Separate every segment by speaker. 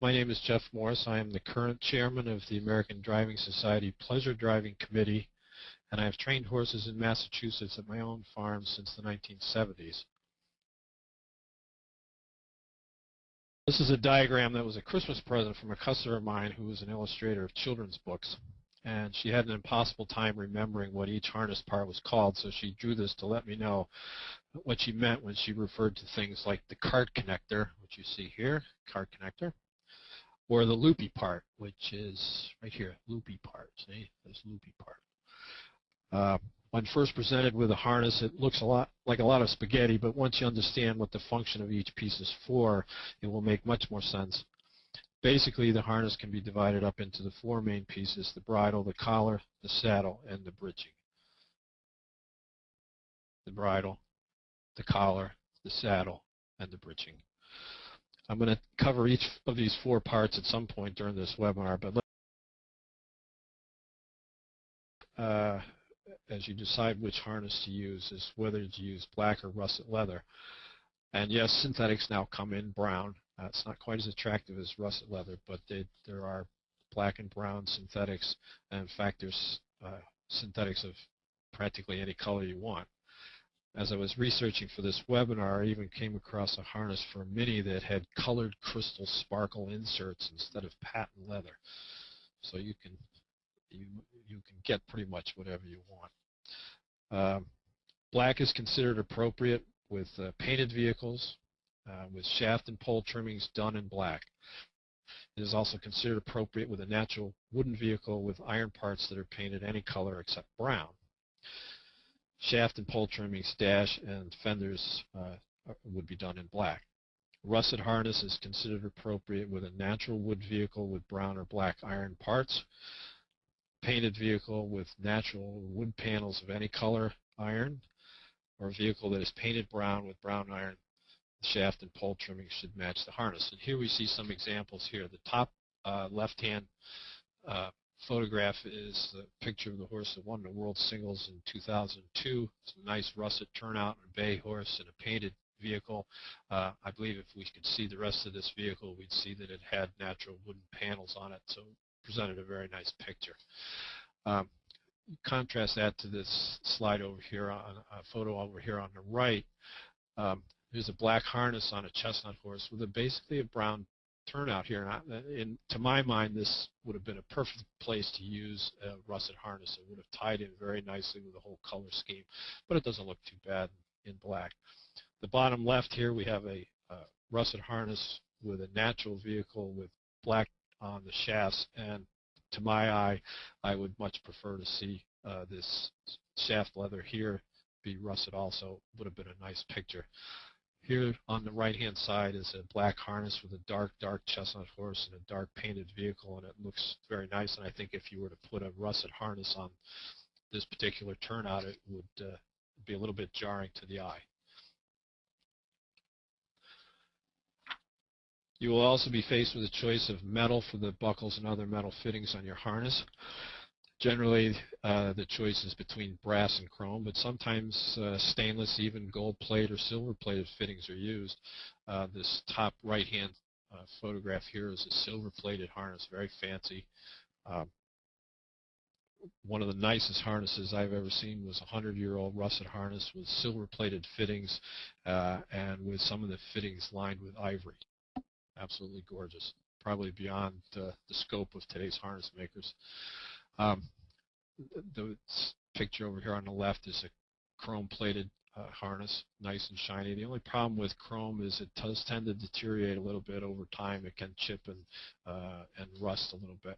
Speaker 1: My name is Jeff Morse. I am the current chairman of the American Driving Society Pleasure Driving Committee, and I have trained horses in Massachusetts at my own farm since the 1970s. This is a diagram that was a Christmas present from a customer of mine who was an illustrator of children's books, and she had an impossible time remembering what each harness part was called, so she drew this to let me know what she meant when she referred to things like the cart connector, which you see here, cart connector, or the loopy part, which is right here, loopy part. See, this loopy part. When first presented with a harness, it looks a lot like a lot of spaghetti, but once you understand what the function of each piece is for, it will make much more sense. Basically, the harness can be divided up into the four main pieces: the bridle, the collar, the saddle, and the bridging. The bridle, the collar, the saddle, and the bridging. I'm going to cover each of these four parts at some point during this webinar, but as you decide which harness to use is whether to use black or russet leather. And yes, synthetics now come in brown. It's not quite as attractive as russet leather, but there are black and brown synthetics, and in fact there's synthetics of practically any color you want. As I was researching for this webinar, I even came across a harness for a Mini that had colored crystal sparkle inserts instead of patent leather. So you can get pretty much whatever you want. Black is considered appropriate with painted vehicles, with shaft and pole trimmings done in black. It is also considered appropriate with a natural wooden vehicle with iron parts that are painted any color except brown. Shaft and pole trimmings, dash, and fenders would be done in black. Russet harness is considered appropriate with a natural wood vehicle with brown or black iron parts. Painted vehicle with natural wood panels of any color iron, or a vehicle that is painted brown with brown iron. The shaft and pole trimming should match the harness. And here we see some examples here. The top left-hand photograph is the picture of the horse that won the World Singles in 2002. It's a nice russet turnout and a bay horse in a painted vehicle. I believe if we could see the rest of this vehicle, we'd see that it had natural wooden panels on it, so it presented a very nice picture. Contrast that to this slide over here, on a photo over here on the right. There's a black harness on a chestnut horse with basically a brown turnout here. And to my mind, this would have been a perfect place to use a russet harness. It would have tied in very nicely with the whole color scheme, but it doesn't look too bad in black. The bottom left here, we have a russet harness with a natural vehicle with black on the shafts, and to my eye, I would much prefer to see this shaft leather here be russet also. Would have been a nice picture. Here on the right-hand side is a black harness with a dark chestnut horse and a dark painted vehicle, and it looks very nice. And I think if you were to put a russet harness on this particular turnout, it would be a little bit jarring to the eye. You will also be faced with a choice of metal for the buckles and other metal fittings on your harness. Generally, the choice is between brass and chrome, but sometimes stainless, even gold plate or silver plated fittings are used. This top right-hand photograph here is a silver plated harness, very fancy. One of the nicest harnesses I've ever seen was a 100-year-old russet harness with silver plated fittings and with some of the fittings lined with ivory. Absolutely gorgeous, probably beyond the scope of today's harness makers. The picture over here on the left is a chrome-plated harness, nice and shiny. The only problem with chrome is it does tend to deteriorate a little bit over time. It can chip and rust a little bit.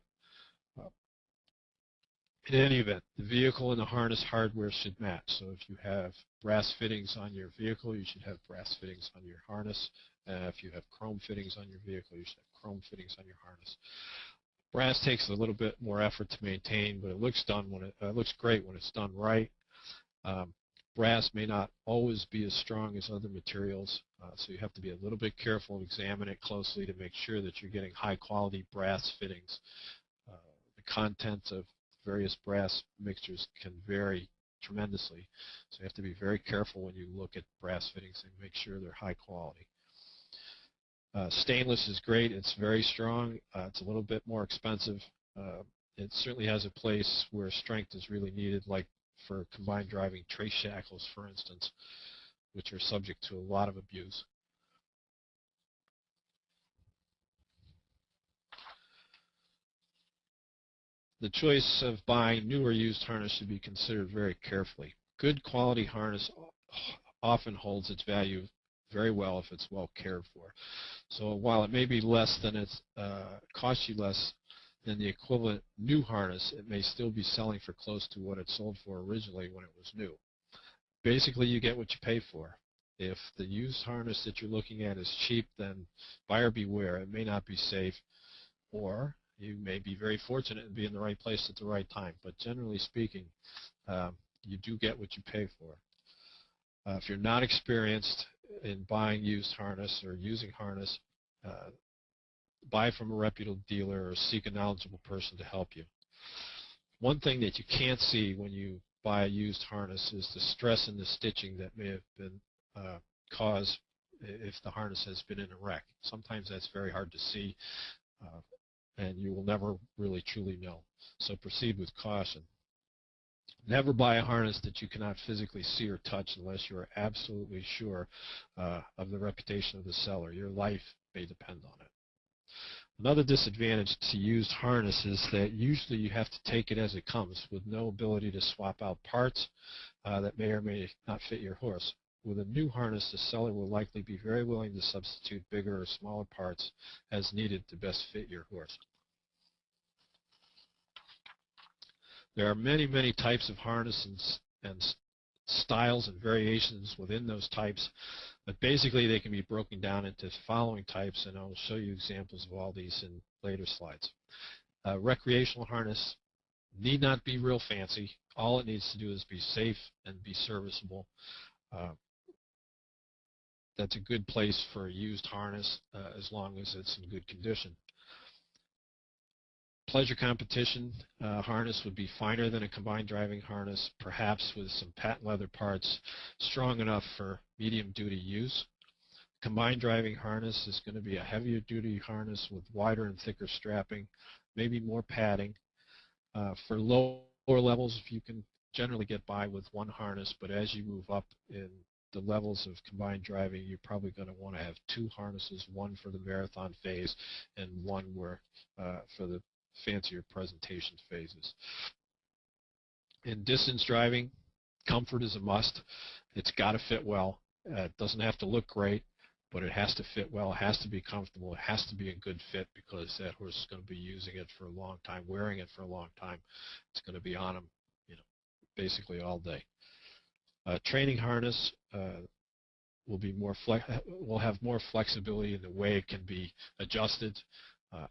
Speaker 1: In any event, the vehicle and the harness hardware should match. So if you have brass fittings on your vehicle, you should have brass fittings on your harness. If you have chrome fittings on your vehicle, you should have chrome fittings on your harness. Brass takes a little bit more effort to maintain, but it looks great when it's done right. Brass may not always be as strong as other materials, so you have to be a little bit careful and examine it closely to make sure that you're getting high-quality brass fittings. The content of various brass mixtures can vary tremendously, so you have to be very careful when you look at brass fittings and make sure they're high quality. Stainless is great. It's very strong. It's a little bit more expensive. It certainly has a place where strength is really needed, like for combined driving trace shackles, for instance, which are subject to a lot of abuse. The choice of buying new or used harness should be considered very carefully. Good quality harness often holds its value very well if it's well cared for. So while it may be less than it's cost you less than the equivalent new harness, it may still be selling for close to what it sold for originally when it was new. Basically, you get what you pay for. If the used harness that you're looking at is cheap, then buyer beware. It may not be safe, or you may be very fortunate and be in the right place at the right time. But generally speaking, you do get what you pay for. If you're not experienced in buying used harness or using harness, buy from a reputable dealer or seek a knowledgeable person to help you. One thing that you can't see when you buy a used harness is the stress in the stitching that may have been caused if the harness has been in a wreck. Sometimes that's very hard to see, and you will never really truly know. So proceed with caution. Never buy a harness that you cannot physically see or touch unless you are absolutely sure of the reputation of the seller. Your life may depend on it. Another disadvantage to used harness is that usually you have to take it as it comes with no ability to swap out parts that may or may not fit your horse. With a new harness, the seller will likely be very willing to substitute bigger or smaller parts as needed to best fit your horse. There are many, many types of harness and styles and variations within those types, but basically they can be broken down into the following types, and I'll show you examples of all these in later slides. Recreational harness need not be real fancy. All it needs to do is be safe and be serviceable. That's a good place for a used harness as long as it's in good condition. Pleasure competition harness would be finer than a combined driving harness, perhaps with some patent leather parts strong enough for medium duty use. Combined driving harness is going to be a heavier duty harness with wider and thicker strapping, maybe more padding. For lower levels, you can generally get by with one harness, but as you move up in the levels of combined driving, you're probably going to want to have two harnesses, one for the marathon phase and one for the fancier presentation phases. In distance driving, comfort is a must. It's got to fit well. It doesn't have to look great, but it has to fit well. It has to be comfortable. It has to be a good fit because that horse is going to be using it for a long time, wearing it for a long time. It's going to be on him, basically all day. Training harness will have more flexibility in the way it can be adjusted.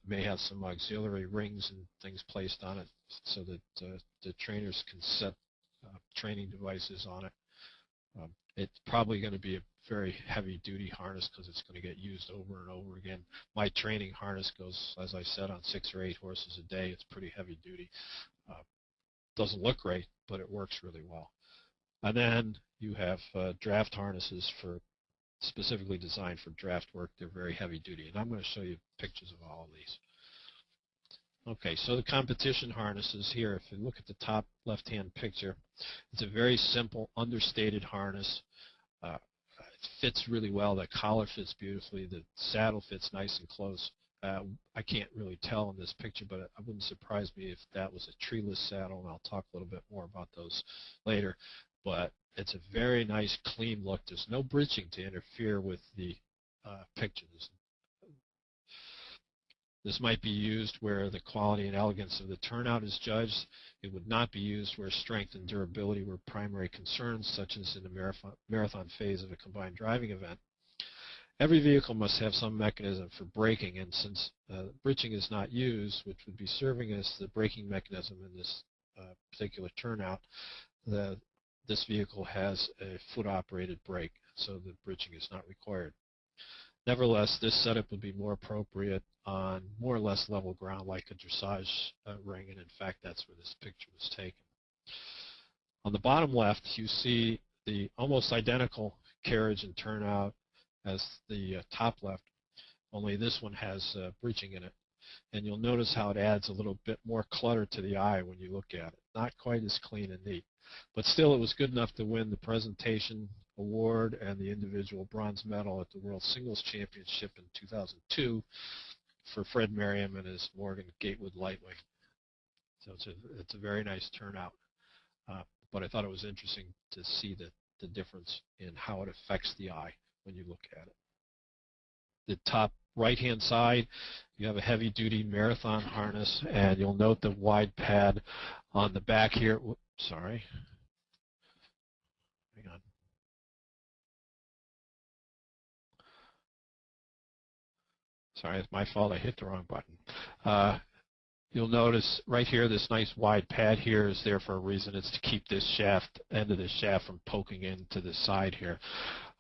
Speaker 1: May have some auxiliary rings and things placed on it so that the trainers can set training devices on it. It's probably going to be a very heavy-duty harness because it's going to get used over and over again. My training harness goes, as I said, on 6 or 8 horses a day. It's pretty heavy-duty. Doesn't look great, but it works really well. And then you have draft harnesses specifically designed for draft work. They're very heavy duty, and I'm going to show you pictures of all of these. Okay, so the competition harnesses here, if you look at the top left-hand picture, it's a very simple, understated harness. It fits really well. The collar fits beautifully. The saddle fits nice and close. I can't really tell in this picture, but it wouldn't surprise me if that was a treeless saddle, and I'll talk a little bit more about those later. But it's a very nice, clean look. There's no breeching to interfere with the pictures. This might be used where the quality and elegance of the turnout is judged. It would not be used where strength and durability were primary concerns, such as in the marathon phase of a combined driving event. Every vehicle must have some mechanism for braking, and since breeching is not used, which would be serving as the braking mechanism in this particular turnout, this vehicle has a foot-operated brake, so the breeching is not required. Nevertheless, this setup would be more appropriate on more or less level ground like a dressage ring, and in fact that's where this picture was taken. On the bottom left, you see the almost identical carriage and turnout as the top left, only this one has breeching in it. And you'll notice how it adds a little bit more clutter to the eye when you look at it. Not quite as clean and neat. But still, it was good enough to win the presentation award and the individual bronze medal at the World Singles Championship in 2002 for Fred Merriam and his Morgan Gatewood Lightweight. So it's a very nice turnout. But I thought it was interesting to see the difference in how it affects the eye when you look at it. The top right-hand side, you have a heavy-duty marathon harness, and you'll note the wide pad on the back here. Whoops, sorry. Hang on. Sorry, it's my fault. I hit the wrong button. You'll notice right here, this nice wide pad here is there for a reason. It's to keep this end of this shaft from poking into the side here.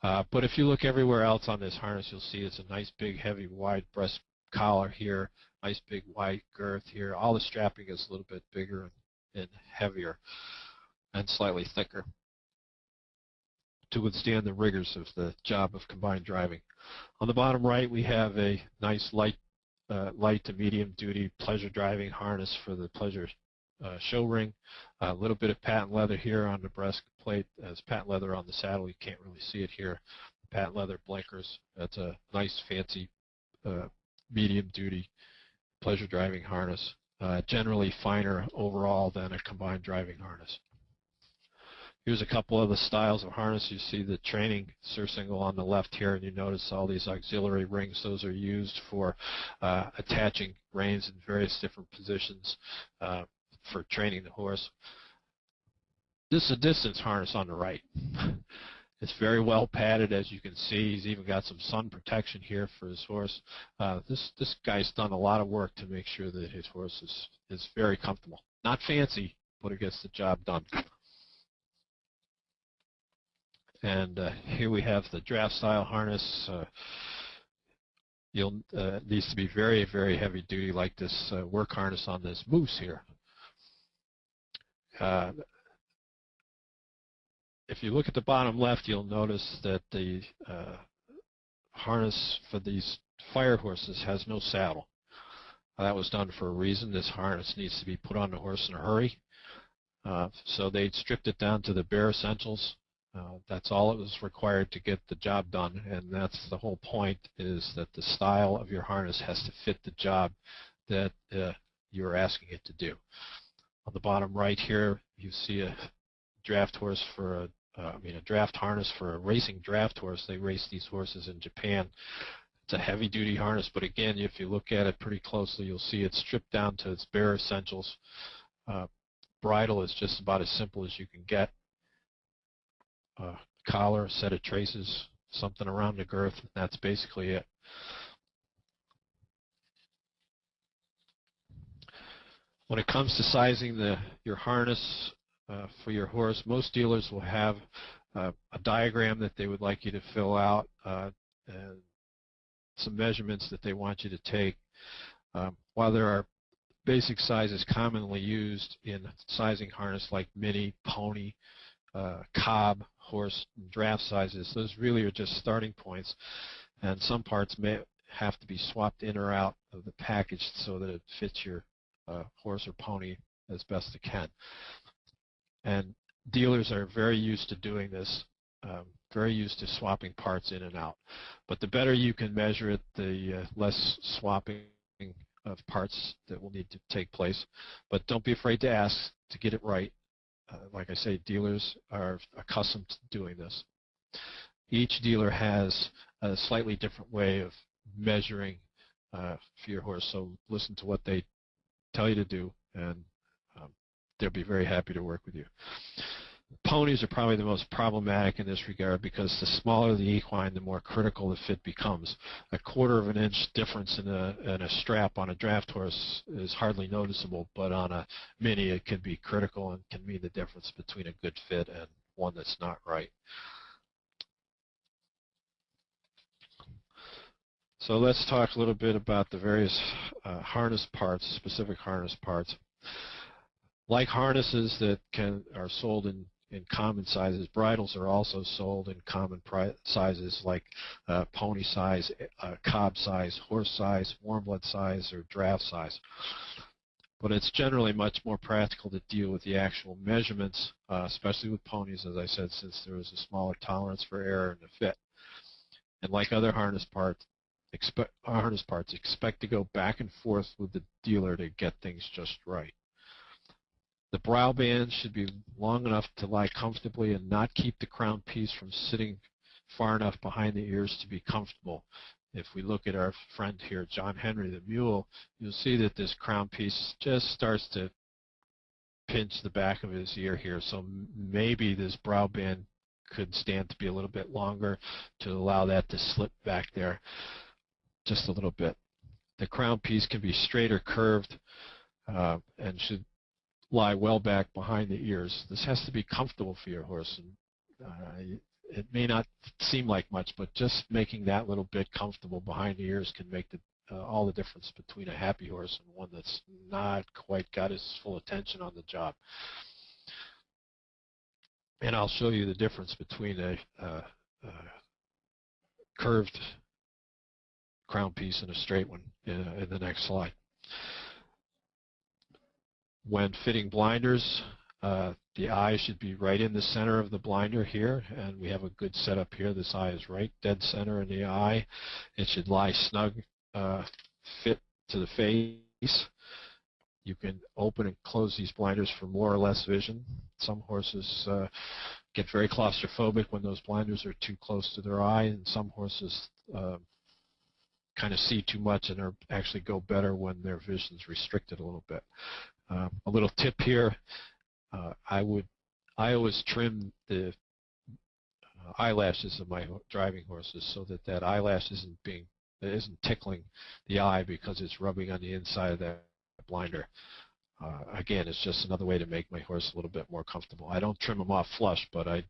Speaker 1: But if you look everywhere else on this harness, you'll see it's a nice big heavy wide breast collar here, nice big wide girth here. All the strapping is a little bit bigger and heavier and slightly thicker to withstand the rigors of the job of combined driving. On the bottom right, we have a nice light to medium duty pleasure driving harness for the pleasure show ring. A little bit of patent leather here on the breast plate. As patent leather on the saddle, you can't really see it here. Patent leather blinkers. That's a nice fancy medium duty pleasure driving harness. Generally finer overall than a combined driving harness. Here's a couple of the styles of harness. You see the training surcingle on the left here, and you notice all these auxiliary rings. Those are used for attaching reins in various different positions for training the horse. This is a distance harness on the right. It's very well padded, as you can see. He's even got some sun protection here for his horse. This guy's done a lot of work to make sure that his horse is very comfortable. Not fancy, but it gets the job done. And here we have the draft style harness. Needs to be very, very heavy duty, like this work harness on this moose here. If you look at the bottom left, you'll notice that the harness for these fire horses has no saddle. That was done for a reason. This harness needs to be put on the horse in a hurry. So they stripped it down to the bare essentials. That's all it was required to get the job done, and that's the whole point, is that the style of your harness has to fit the job that you're asking it to do. On the bottom right here, you see a draft horse for a draft harness for a racing draft horse. They race these horses in Japan. It's a heavy-duty harness, but again, if you look at it pretty closely, you'll see it's stripped down to its bare essentials. Bridle is just about as simple as you can get. Collar, a set of traces, something around the girth, and that's basically it. When it comes to sizing your harness for your horse, most dealers will have a diagram that they would like you to fill out, and some measurements that they want you to take. While there are basic sizes commonly used in sizing harness like mini, pony, cob, horse, and draft sizes, those really are just starting points, and some parts may have to be swapped in or out of the package so that it fits your horse or pony as best it can. And dealers are very used to doing this, very used to swapping parts in and out. But the better you can measure it, the less swapping of parts that will need to take place. But don't be afraid to ask to get it right. Like I say, dealers are accustomed to doing this. Each dealer has a slightly different way of measuring for your horse, so listen to what they tell you to do, and they'll be very happy to work with you. Ponies are probably the most problematic in this regard because the smaller the equine, the more critical the fit becomes. A 1/4 of an inch difference in a strap on a draft horse is hardly noticeable, but on a mini it can be critical and can mean the difference between a good fit and one that's not right. So let's talk a little bit about the various harness parts, specific harness parts. Like harnesses that are sold in in common sizes. Bridles are also sold in common sizes like pony size, cob size, horse size, warm blood size, or draft size. But it's generally much more practical to deal with the actual measurements, especially with ponies, as I said, since there is a smaller tolerance for error in the fit. And like other harness parts, expect to go back and forth with the dealer to get things just right. The brow band should be long enough to lie comfortably and not keep the crown piece from sitting far enough behind the ears to be comfortable. If we look at our friend here, John Henry the mule, you'll see that this crown piece just starts to pinch the back of his ear here. So maybe this brow band could stand to be a little bit longer to allow that to slip back there just a little bit. The crown piece can be straight or curved and should lie well back behind the ears. This has to be comfortable for your horse. And, it may not seem like much, but just making that little bit comfortable behind the ears can make all the difference between a happy horse and one that's not quite got his full attention on the job. And I'll show you the difference between a curved crown piece and a straight one in the next slide. When fitting blinders, the eye should be right in the center of the blinder here, and we have a good setup here. This eye is right dead center in the eye. It should lie snug, fit to the face. You can open and close these blinders for more or less vision. Some horses get very claustrophobic when those blinders are too close to their eye, and some horses kind of see too much and actually go better when their vision's restricted a little bit. A little tip here, I always trim the eyelashes of my driving horses so that eyelash isn't tickling the eye because it's rubbing on the inside of that blinder. Again, it's just another way to make my horse a little bit more comfortable. I don't trim them off flush, but I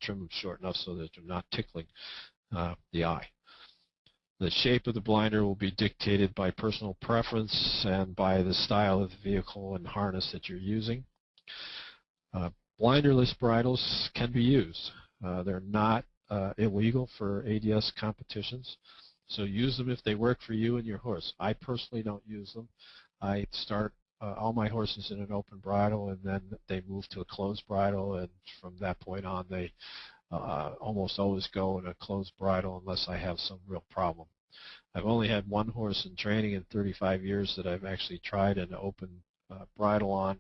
Speaker 1: trim them short enough so that they're not tickling the eye. The shape of the blinder will be dictated by personal preference and by the style of the vehicle and harness that you're using. Blinderless bridles can be used. They're not illegal for ADS competitions, so use them if they work for you and your horse. I personally don't use them. I start all my horses in an open bridle, and then they move to a closed bridle, and from that point on they almost always go in a closed bridle unless I have some real problem. I've only had one horse in training in 35 years that I've actually tried an open bridle on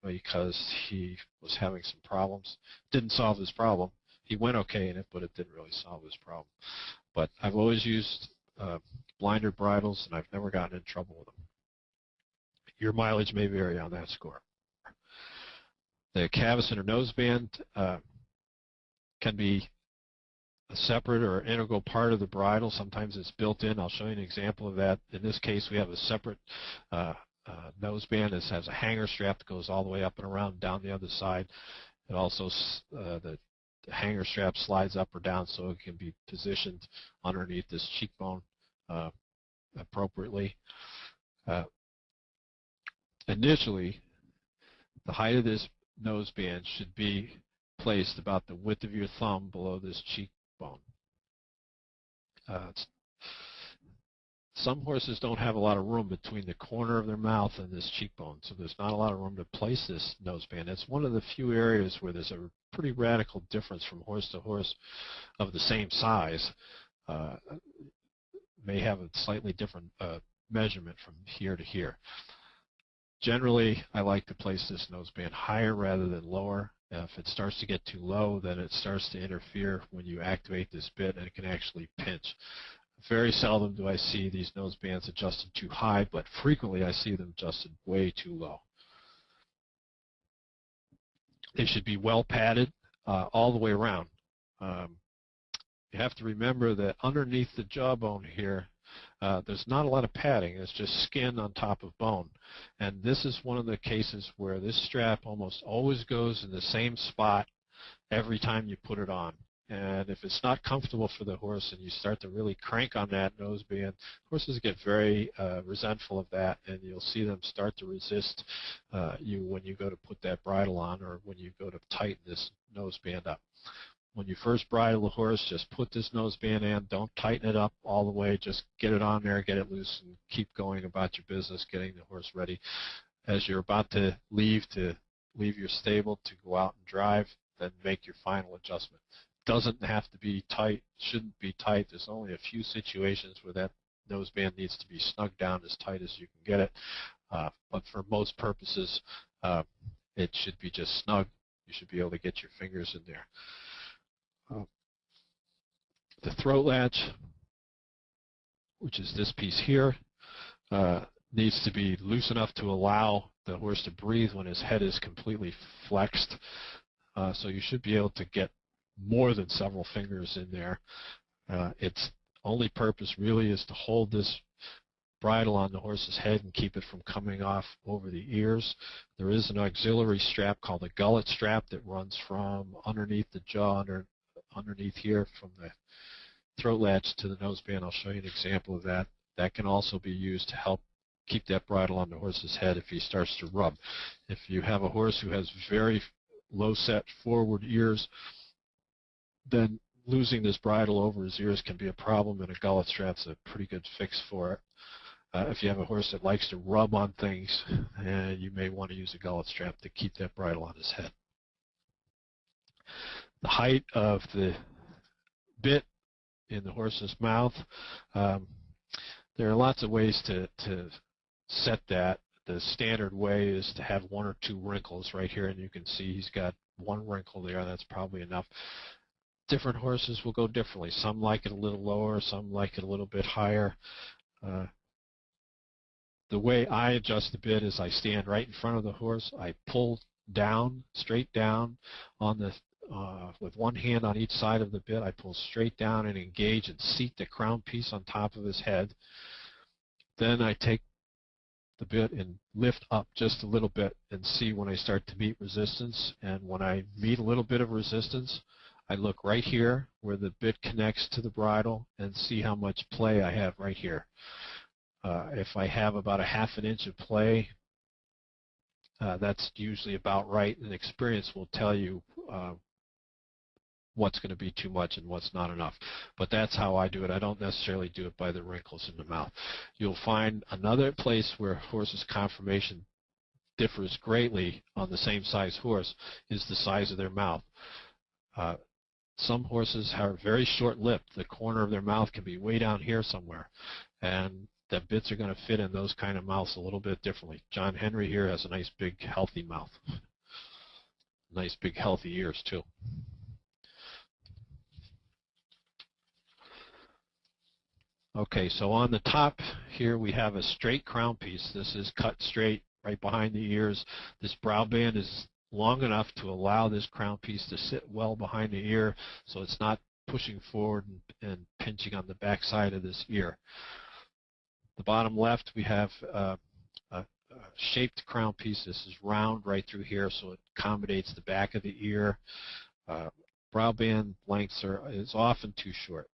Speaker 1: because he was having some problems. Didn't solve his problem. He went okay in it, but it didn't really solve his problem. But I've always used blinder bridles, and I've never gotten in trouble with them. Your mileage may vary on that score. The cavesson or noseband can be a separate or integral part of the bridle. Sometimes it's built in. I'll show you an example of that. In this case, we have a separate noseband. This has a hanger strap that goes all the way up and around down the other side. It also, the hanger strap slides up or down so it can be positioned underneath this cheekbone appropriately. Initially, the height of this noseband should be placed about the width of your thumb below this cheekbone. Some horses don't have a lot of room between the corner of their mouth and this cheekbone, so there's not a lot of room to place this noseband. It's one of the few areas where there's a pretty radical difference from horse to horse of the same size. May have a slightly different measurement from here to here. Generally, I like to place this noseband higher rather than lower. If it starts to get too low, then it starts to interfere when you activate this bit, and it can actually pinch. Very seldom do I see these nosebands adjusted too high, but frequently I see them adjusted way too low. They should be well padded all the way around. You have to remember that underneath the jawbone here, there's not a lot of padding. It's just skin on top of bone. And this is one of the cases where this strap almost always goes in the same spot every time you put it on. And if it's not comfortable for the horse and you start to really crank on that noseband, horses get very resentful of that, and you'll see them start to resist you when you go to put that bridle on or when you go to tighten this noseband up. When you first bridle the horse, just put this noseband in. Don't tighten it up all the way. Just get it on there, get it loose, and keep going about your business, getting the horse ready. As you're about to leave your stable to go out and drive, then make your final adjustment. Doesn't have to be tight, shouldn't be tight. There's only a few situations where that noseband needs to be snugged down as tight as you can get it. But for most purposes, it should be just snug. You should be able to get your fingers in there. The throat latch, which is this piece here, needs to be loose enough to allow the horse to breathe when his head is completely flexed. So you should be able to get more than several fingers in there. Its only purpose really is to hold this bridle on the horse's head and keep it from coming off over the ears. There is an auxiliary strap called a gullet strap that runs from underneath the jaw, underneath here from the throat latch to the noseband. I'll show you an example of that. That can also be used to help keep that bridle on the horse's head if he starts to rub. If you have a horse who has very low set forward ears, then losing this bridle over his ears can be a problem, and a gullet strap's a pretty good fix for it. If you have a horse that likes to rub on things, you may want to use a gullet strap to keep that bridle on his head. The height of the bit in the horse's mouth, there are lots of ways to set that. The standard way is to have one or two wrinkles right here, and you can see he's got one wrinkle there. That's probably enough. Different horses will go differently. Some like it a little lower, some like it a little bit higher. The way I adjust the bit is I stand right in front of the horse. I pull down, straight down on the with one hand on each side of the bit. I pull straight down and engage and seat the crown piece on top of his head. Then I take the bit and lift up just a little bit and see when I start to meet resistance. And when I meet a little bit of resistance, I look right here where the bit connects to the bridle and see how much play I have right here. If I have about a ½ inch of play, that's usually about right, and experience will tell you what's going to be too much and what's not enough. But that's how I do it. I don't necessarily do it by the wrinkles in the mouth. You'll find another place where horse's conformation differs greatly on the same size horse is the size of their mouth. Some horses are very short-lipped. The corner of their mouth can be way down here somewhere, and the bits are going to fit in those kind of mouths a little bit differently. John Henry here has a nice big healthy mouth. Nice big healthy ears too. Okay, so on the top here we have a straight crown piece. This is cut straight right behind the ears. This brow band is long enough to allow this crown piece to sit well behind the ear so it's not pushing forward and pinching on the back side of this ear. The bottom left we have a shaped crown piece. This is round right through here so it accommodates the back of the ear. Brow band lengths is often too short.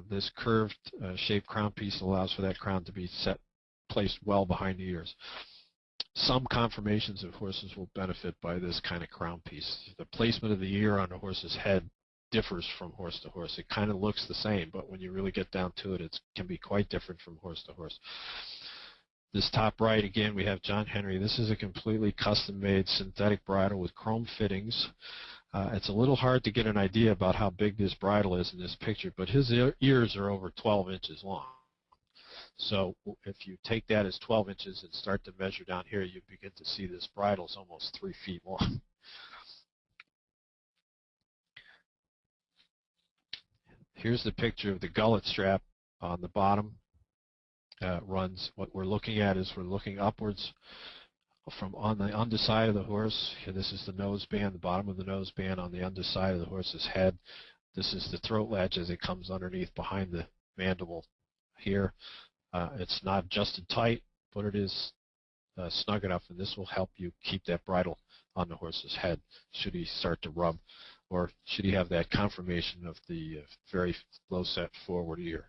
Speaker 1: This curved shaped crown piece allows for that crown to be placed well behind the ears. Some conformations of horses will benefit by this kind of crown piece. The placement of the ear on a horse's head differs from horse to horse. It kind of looks the same, but when you really get down to it, it can be quite different from horse to horse. This top right, again, we have John Henry. This is a completely custom-made synthetic bridle with chrome fittings. It's a little hard to get an idea about how big this bridle is in this picture, but his ears are over 12 inches long. So if you take that as 12 inches and start to measure down here, you begin to see this bridle is almost 3 feet long. Here's the picture of the gullet strap on the bottom. Runs. What we're looking at is we're looking upwards from on the underside of the horse. Here, this is the nose band, the bottom of the nose band on the underside of the horse's head. This is the throat latch as it comes underneath behind the mandible here. It's not adjusted tight, but it is snug enough, and this will help you keep that bridle on the horse's head should he start to rub. or should he have that confirmation of the very low set forward ear.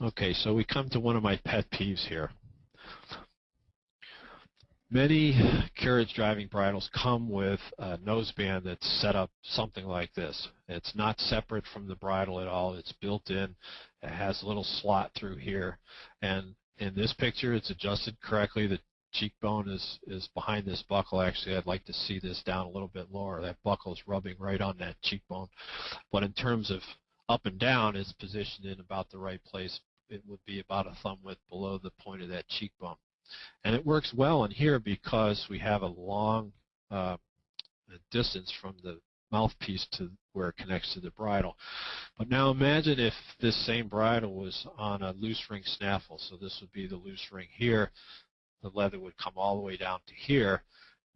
Speaker 1: Okay, so we come to one of my pet peeves here. Many carriage driving bridles come with a noseband that's set up something like this. It's not separate from the bridle at all. It's built in. It has a little slot through here. And in this picture, it's adjusted correctly. The cheekbone is behind this buckle. Actually, I'd like to see this down a little bit lower. That buckle is rubbing right on that cheekbone. But in terms of up and down, it's positioned in about the right place. It would be about a thumb width below the point of that cheekbone. And it works well in here because we have a long distance from the mouthpiece to where it connects to the bridle. But now imagine if this same bridle was on a loose ring snaffle. So this would be the loose ring here. The leather would come all the way down to here.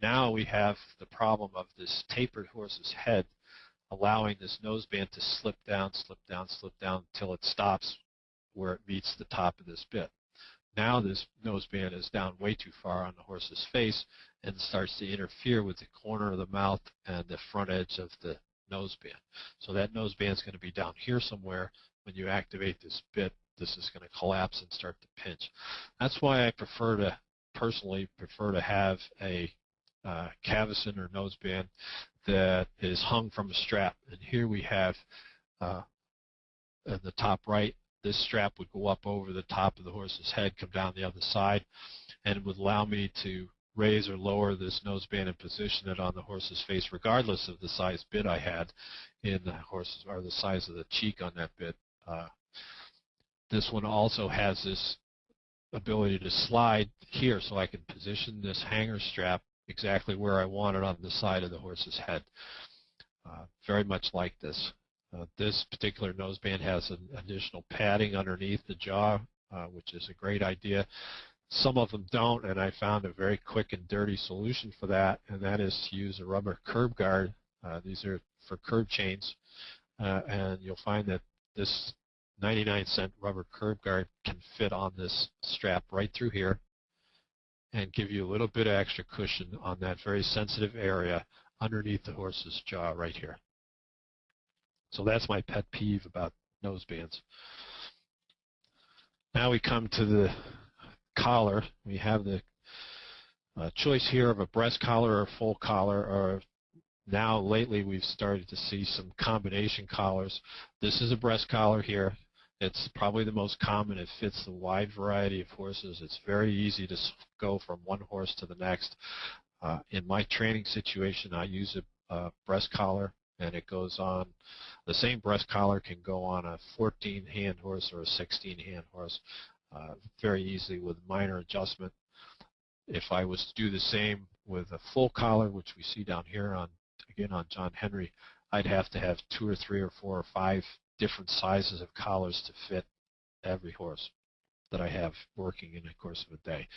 Speaker 1: Now we have the problem of this tapered horse's head allowing this noseband to slip down, slip down, slip down until it stops where it meets the top of this bit. Now this noseband is down way too far on the horse's face and starts to interfere with the corner of the mouth and the front edge of the noseband. So that noseband is going to be down here somewhere. When you activate this bit, this is going to collapse and start to pinch. That's why I personally prefer to have a cavesson or noseband that is hung from a strap. And here we have in the top right, this strap would go up over the top of the horse's head, come down the other side, and it would allow me to raise or lower this noseband and position it on the horse's face regardless of the size bit I had in the horse's, or the size of the cheek on that bit. This one also has this ability to slide here, so I can position this hanger strap exactly where I want it on the side of the horse's head. Very much like this. This particular noseband has an additional padding underneath the jaw, which is a great idea. Some of them don't, and I found a very quick and dirty solution for that, and that is to use a rubber curb guard. These are for curb chains, and you'll find that this 99-cent rubber curb guard can fit on this strap right through here and give you a little bit of extra cushion on that very sensitive area underneath the horse's jaw right here. So that's my pet peeve about nosebands. Now we come to the collar. We have the choice here of a breast collar or a full collar, or now lately we've started to see some combination collars. This is a breast collar here. It's probably the most common. It fits the wide variety of horses. It's very easy to go from one horse to the next. In my training situation, I use a breast collar, and it goes on. The same breast collar can go on a 14-hand horse or a 16-hand horse very easily with minor adjustment. If I was to do the same with a full collar, which we see down here again on John Henry, I'd have to have 2 or 3 or 4 or 5 different sizes of collars to fit every horse that I have working in the course of a day.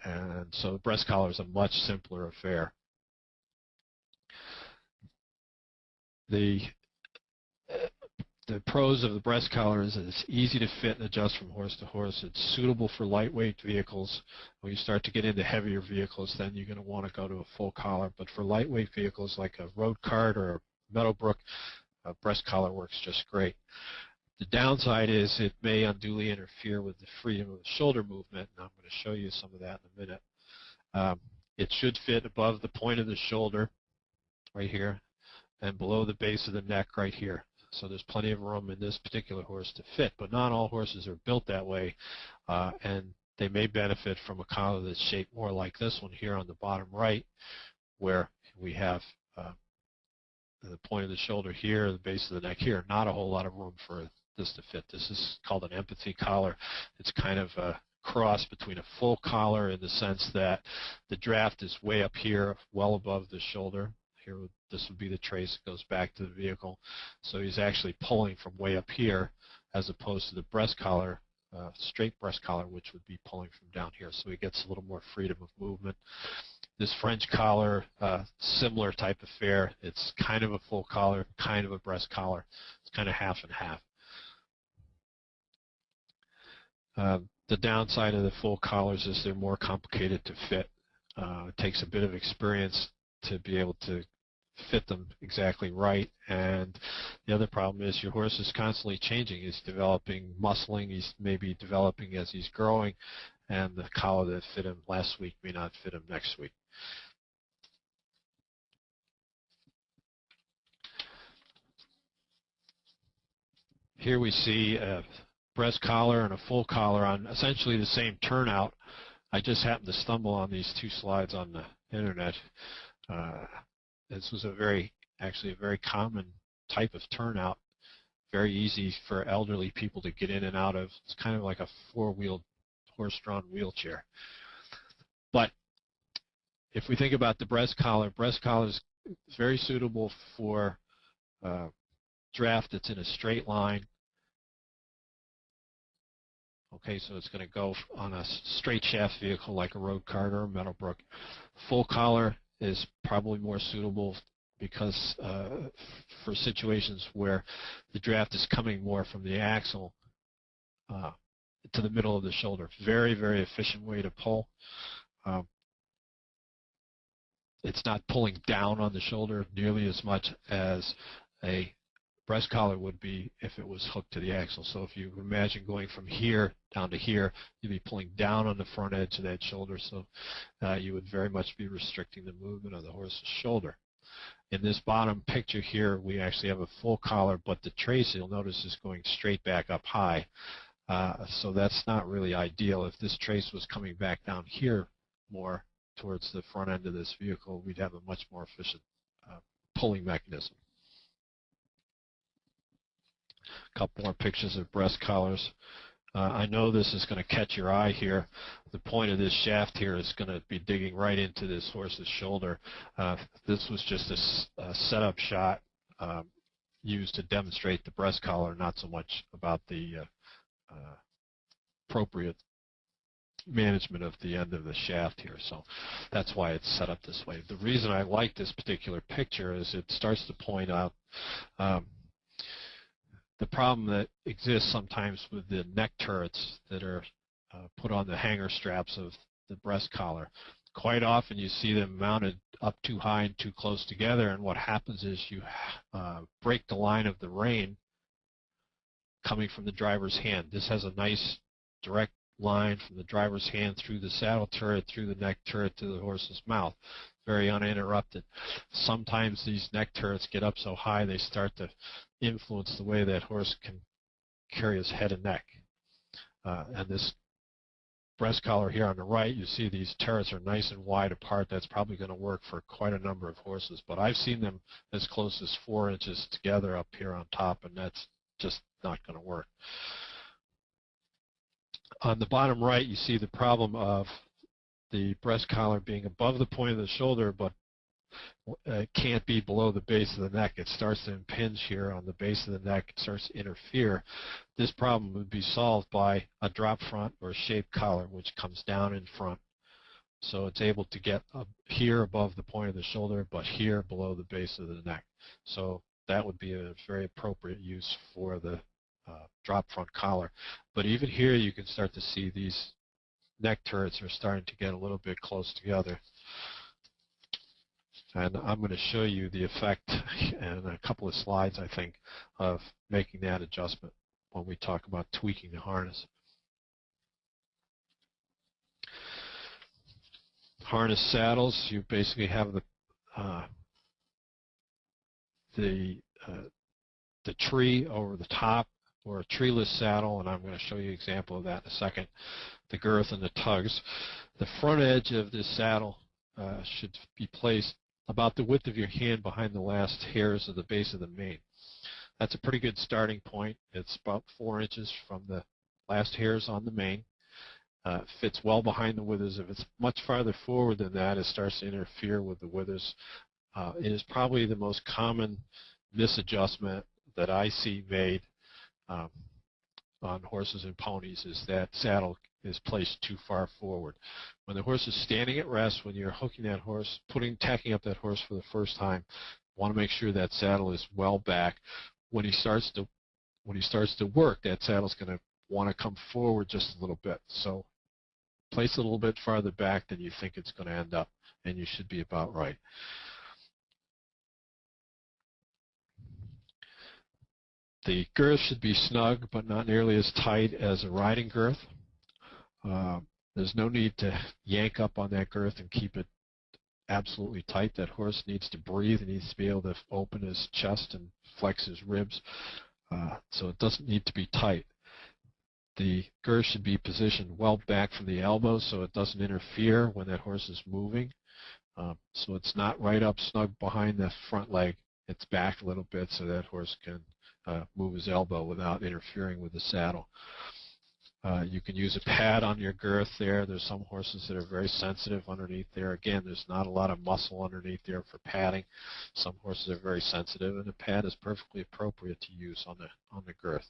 Speaker 1: And so the breast collar is a much simpler affair. The pros of the breast collar is that it's easy to fit and adjust from horse to horse. It's suitable for lightweight vehicles. When you start to get into heavier vehicles, then you're going to want to go to a full collar. But for lightweight vehicles like a road cart or a Meadowbrook, a breast collar works just great. The downside is it may unduly interfere with the freedom of the shoulder movement, and I'm going to show you some of that in a minute. It should fit above the point of the shoulder right here and below the base of the neck right here. So there's plenty of room in this particular horse to fit, but not all horses are built that way, and they may benefit from a collar that's shaped more like this one here on the bottom right, where we have the point of the shoulder here, the base of the neck here, not a whole lot of room for this to fit. This is called an empathy collar. It's kind of a cross between a full collar in the sense that the draft is way up here, well above the shoulder. Here, this would be the trace that goes back to the vehicle. So he's actually pulling from way up here as opposed to the breast collar, straight breast collar, which would be pulling from down here. So he gets a little more freedom of movement. This French collar, similar type affair. It's kind of a full collar, kind of a breast collar. It's kind of half and half. The downside of the full collars is they're more complicated to fit. It takes a bit of experience to be able to fit them exactly right. And the other problem is your horse is constantly changing. He's developing muscling. He's maybe developing as he's growing, and the collar that fit him last week may not fit him next week. Here we see a breast collar and a full collar on essentially the same turnout. I just happened to stumble on these two slides on the internet. This was actually a very common type of turnout, very easy for elderly people to get in and out of. It's kind of like a four-wheeled, horse-drawn wheelchair. But if we think about the breast collar is very suitable for draft that's in a straight line. Okay, so it's going to go on a straight shaft vehicle like a road cart or a Meadowbrook. Full collar is probably more suitable because for situations where the draft is coming more from the axle to the middle of the shoulder. Very, very efficient way to pull. It's not pulling down on the shoulder nearly as much as a breast collar would be if it was hooked to the axle. So if you imagine going from here down to here, you'd be pulling down on the front edge of that shoulder, so you would very much be restricting the movement of the horse's shoulder. In this bottom picture here, we actually have a full collar, but the trace, you'll notice, is going straight back up high. So that's not really ideal. If this trace was coming back down here more towards the front end of this vehicle, we'd have a much more efficient pulling mechanism. A couple more pictures of breast collars. I know this is going to catch your eye here. The point of this shaft here is going to be digging right into this horse's shoulder. This was just a setup shot used to demonstrate the breast collar, not so much about the appropriate management of the end of the shaft here. So that's why it's set up this way. The reason I like this particular picture is it starts to point out the problem that exists sometimes with the neck turrets that are put on the hanger straps of the breast collar. Quite often you see them mounted up too high and too close together, and what happens is you break the line of the rein coming from the driver's hand. This has a nice direct line from the driver's hand through the saddle turret, through the neck turret to the horse's mouth, very uninterrupted. Sometimes these neck turrets get up so high they start to influence the way that horse can carry his head and neck. And this breast collar here on the right, you see these turrets are nice and wide apart. That's probably going to work for quite a number of horses, but I've seen them as close as 4 inches together up here on top, and that's just not going to work. On the bottom right, you see the problem of the breast collar being above the point of the shoulder, but it can't be below the base of the neck. It starts to impinge here on the base of the neck. It starts to interfere. This problem would be solved by a drop front or a shaped collar, which comes down in front. So it's able to get up here above the point of the shoulder, but here below the base of the neck. So that would be a very appropriate use for the drop front collar. But even here you can start to see these neck turrets are starting to get a little bit close together. And I'm going to show you the effect in a couple of slides, I think, of making that adjustment when we talk about tweaking the harness. Harness saddles, you basically have the tree over the top, or a treeless saddle, and I'm going to show you an example of that in a second. The girth and the tugs. The front edge of this saddle should be placed about the width of your hand behind the last hairs of the base of the mane. That's a pretty good starting point. It's about 4 inches from the last hairs on the mane. Fits well behind the withers. If it's much farther forward than that, it starts to interfere with the withers. It is probably the most common misadjustment that I see made on horses and ponies, is that saddle is placed too far forward. When the horse is standing at rest, when you're hooking that horse, tacking up that horse for the first time, you want to make sure that saddle is well back. When he starts to work, that saddle's going to want to come forward just a little bit. So place it a little bit farther back than you think it's going to end up, and you should be about right. The girth should be snug, but not nearly as tight as a riding girth. There's no need to yank up on that girth and keep it absolutely tight. That horse needs to breathe. He needs to be able to open his chest and flex his ribs. So it doesn't need to be tight. The girth should be positioned well back from the elbow so it doesn't interfere when that horse is moving. So it's not right up snug behind the front leg. It's back a little bit so that horse can move his elbow without interfering with the saddle. You can use a pad on your girth there. There's some horses that are very sensitive underneath there. Again, there's not a lot of muscle underneath there for padding. Some horses are very sensitive, and a pad is perfectly appropriate to use on the girth.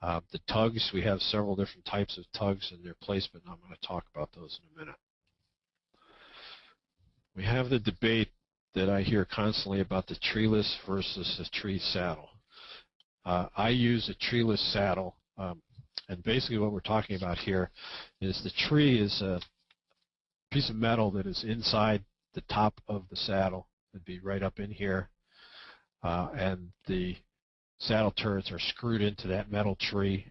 Speaker 1: The tugs, we have several different types of tugs and their placement, and I'm going to talk about those in a minute. We have the debate that I hear constantly about the treeless versus the tree saddle. I use a treeless saddle. And basically what we're talking about here is the tree is a piece of metal that is inside the top of the saddle. It'd be right up in here. And the saddle turrets are screwed into that metal tree.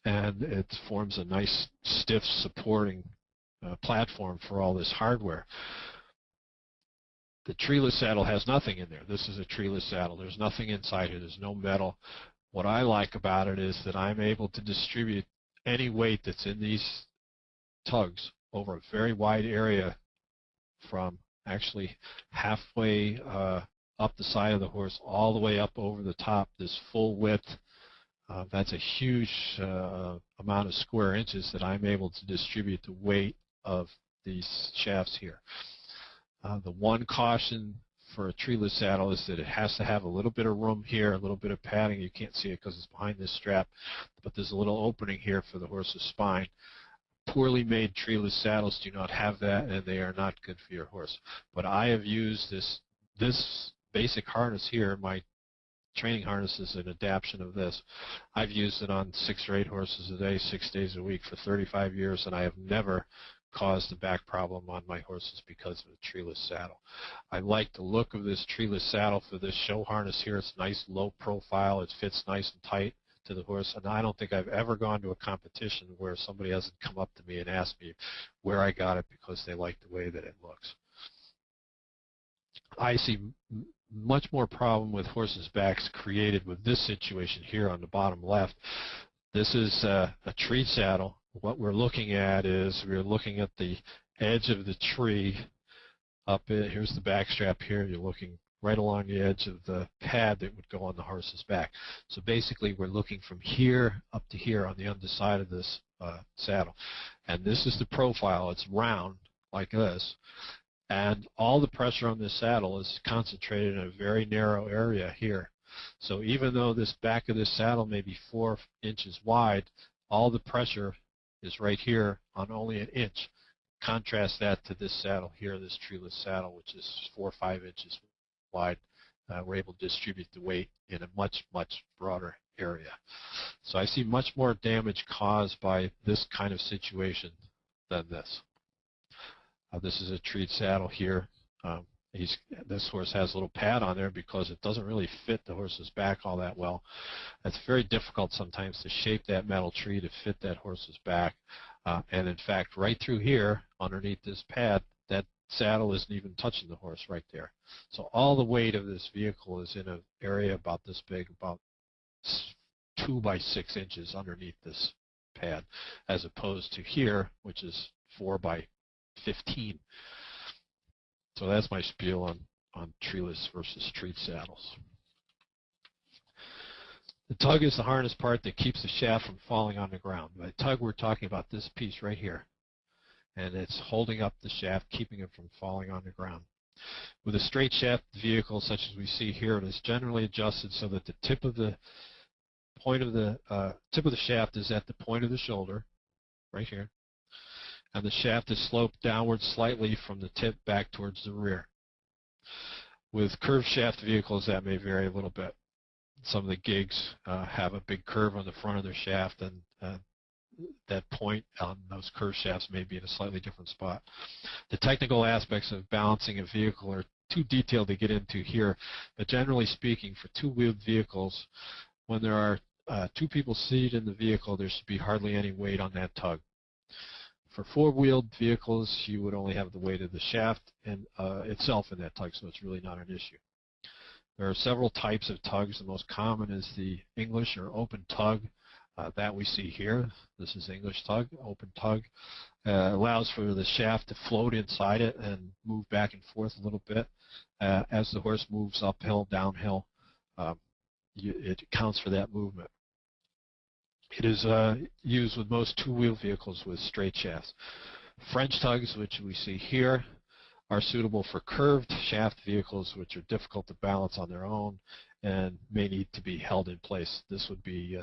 Speaker 1: And it forms a nice, stiff, supporting platform for all this hardware. The treeless saddle has nothing in there. This is a treeless saddle. There's nothing inside here. There's no metal. What I like about it is that I'm able to distribute any weight that's in these tugs over a very wide area from actually halfway up the side of the horse all the way up over the top, this full width. That's a huge amount of square inches that I'm able to distribute the weight of these shafts here. The one caution for a treeless saddle is that it has to have a little bit of room here, a little bit of padding. You can't see it because it's behind this strap, but there's a little opening here for the horse's spine. Poorly made treeless saddles do not have that, and they are not good for your horse. But I have used this basic harness here. My training harness is an adaptation of this. I've used it on 6 or 8 horses a day, 6 days a week for 35 years, and I have never caused a back problem on my horses because of a treeless saddle. I like the look of this treeless saddle for this show harness here. It's nice, low profile. It fits nice and tight to the horse, and I don't think I've ever gone to a competition where somebody hasn't come up to me and asked me where I got it because they like the way that it looks. I see much more problem with horses' backs created with this situation here on the bottom left. This is a tree saddle. What we're looking at is we're looking at the edge of the tree up in, here's the back strap here. You're looking right along the edge of the pad that would go on the horse's back. So basically we're looking from here up to here on the underside of this saddle. And this is the profile. It's round like this. And all the pressure on this saddle is concentrated in a very narrow area here. So even though this back of this saddle may be 4 inches wide, all the pressure is right here on only an inch. Contrast that to this saddle here, this treeless saddle, which is 4 or 5 inches wide. We're able to distribute the weight in a much, much broader area. So I see much more damage caused by this kind of situation than this. This is a treed saddle here. This horse has a little pad on there because it doesn't really fit the horse's back all that well. It's very difficult sometimes to shape that metal tree to fit that horse's back. And in fact, right through here, underneath this pad, that saddle isn't even touching the horse right there. So all the weight of this vehicle is in an area about this big, about 2 by 6 inches underneath this pad, as opposed to here, which is 4 by 15. So that's my spiel on treeless versus treed saddles. The tug is the harness part that keeps the shaft from falling on the ground. By tug, we're talking about this piece right here. And it's holding up the shaft, keeping it from falling on the ground. With a straight shaft vehicle, such as we see here, it is generally adjusted so that the tip of the shaft is at the point of the shoulder, right here. And the shaft is sloped downward slightly from the tip back towards the rear. With curved shaft vehicles, that may vary a little bit. Some of the gigs have a big curve on the front of their shaft, and that point on those curved shafts may be in a slightly different spot. The technical aspects of balancing a vehicle are too detailed to get into here, but generally speaking, for two-wheeled vehicles, when there are two people seated in the vehicle, there should be hardly any weight on that tug. For four-wheeled vehicles, you would only have the weight of the shaft and itself in that tug, so it's really not an issue. There are several types of tugs. The most common is the English or open tug that we see here. This is English tug, open tug. Allows for the shaft to float inside it and move back and forth a little bit. As the horse moves uphill, downhill, it accounts for that movement. It is used with most two-wheel vehicles with straight shafts. French tugs, which we see here, are suitable for curved shaft vehicles which are difficult to balance on their own and may need to be held in place. These would be,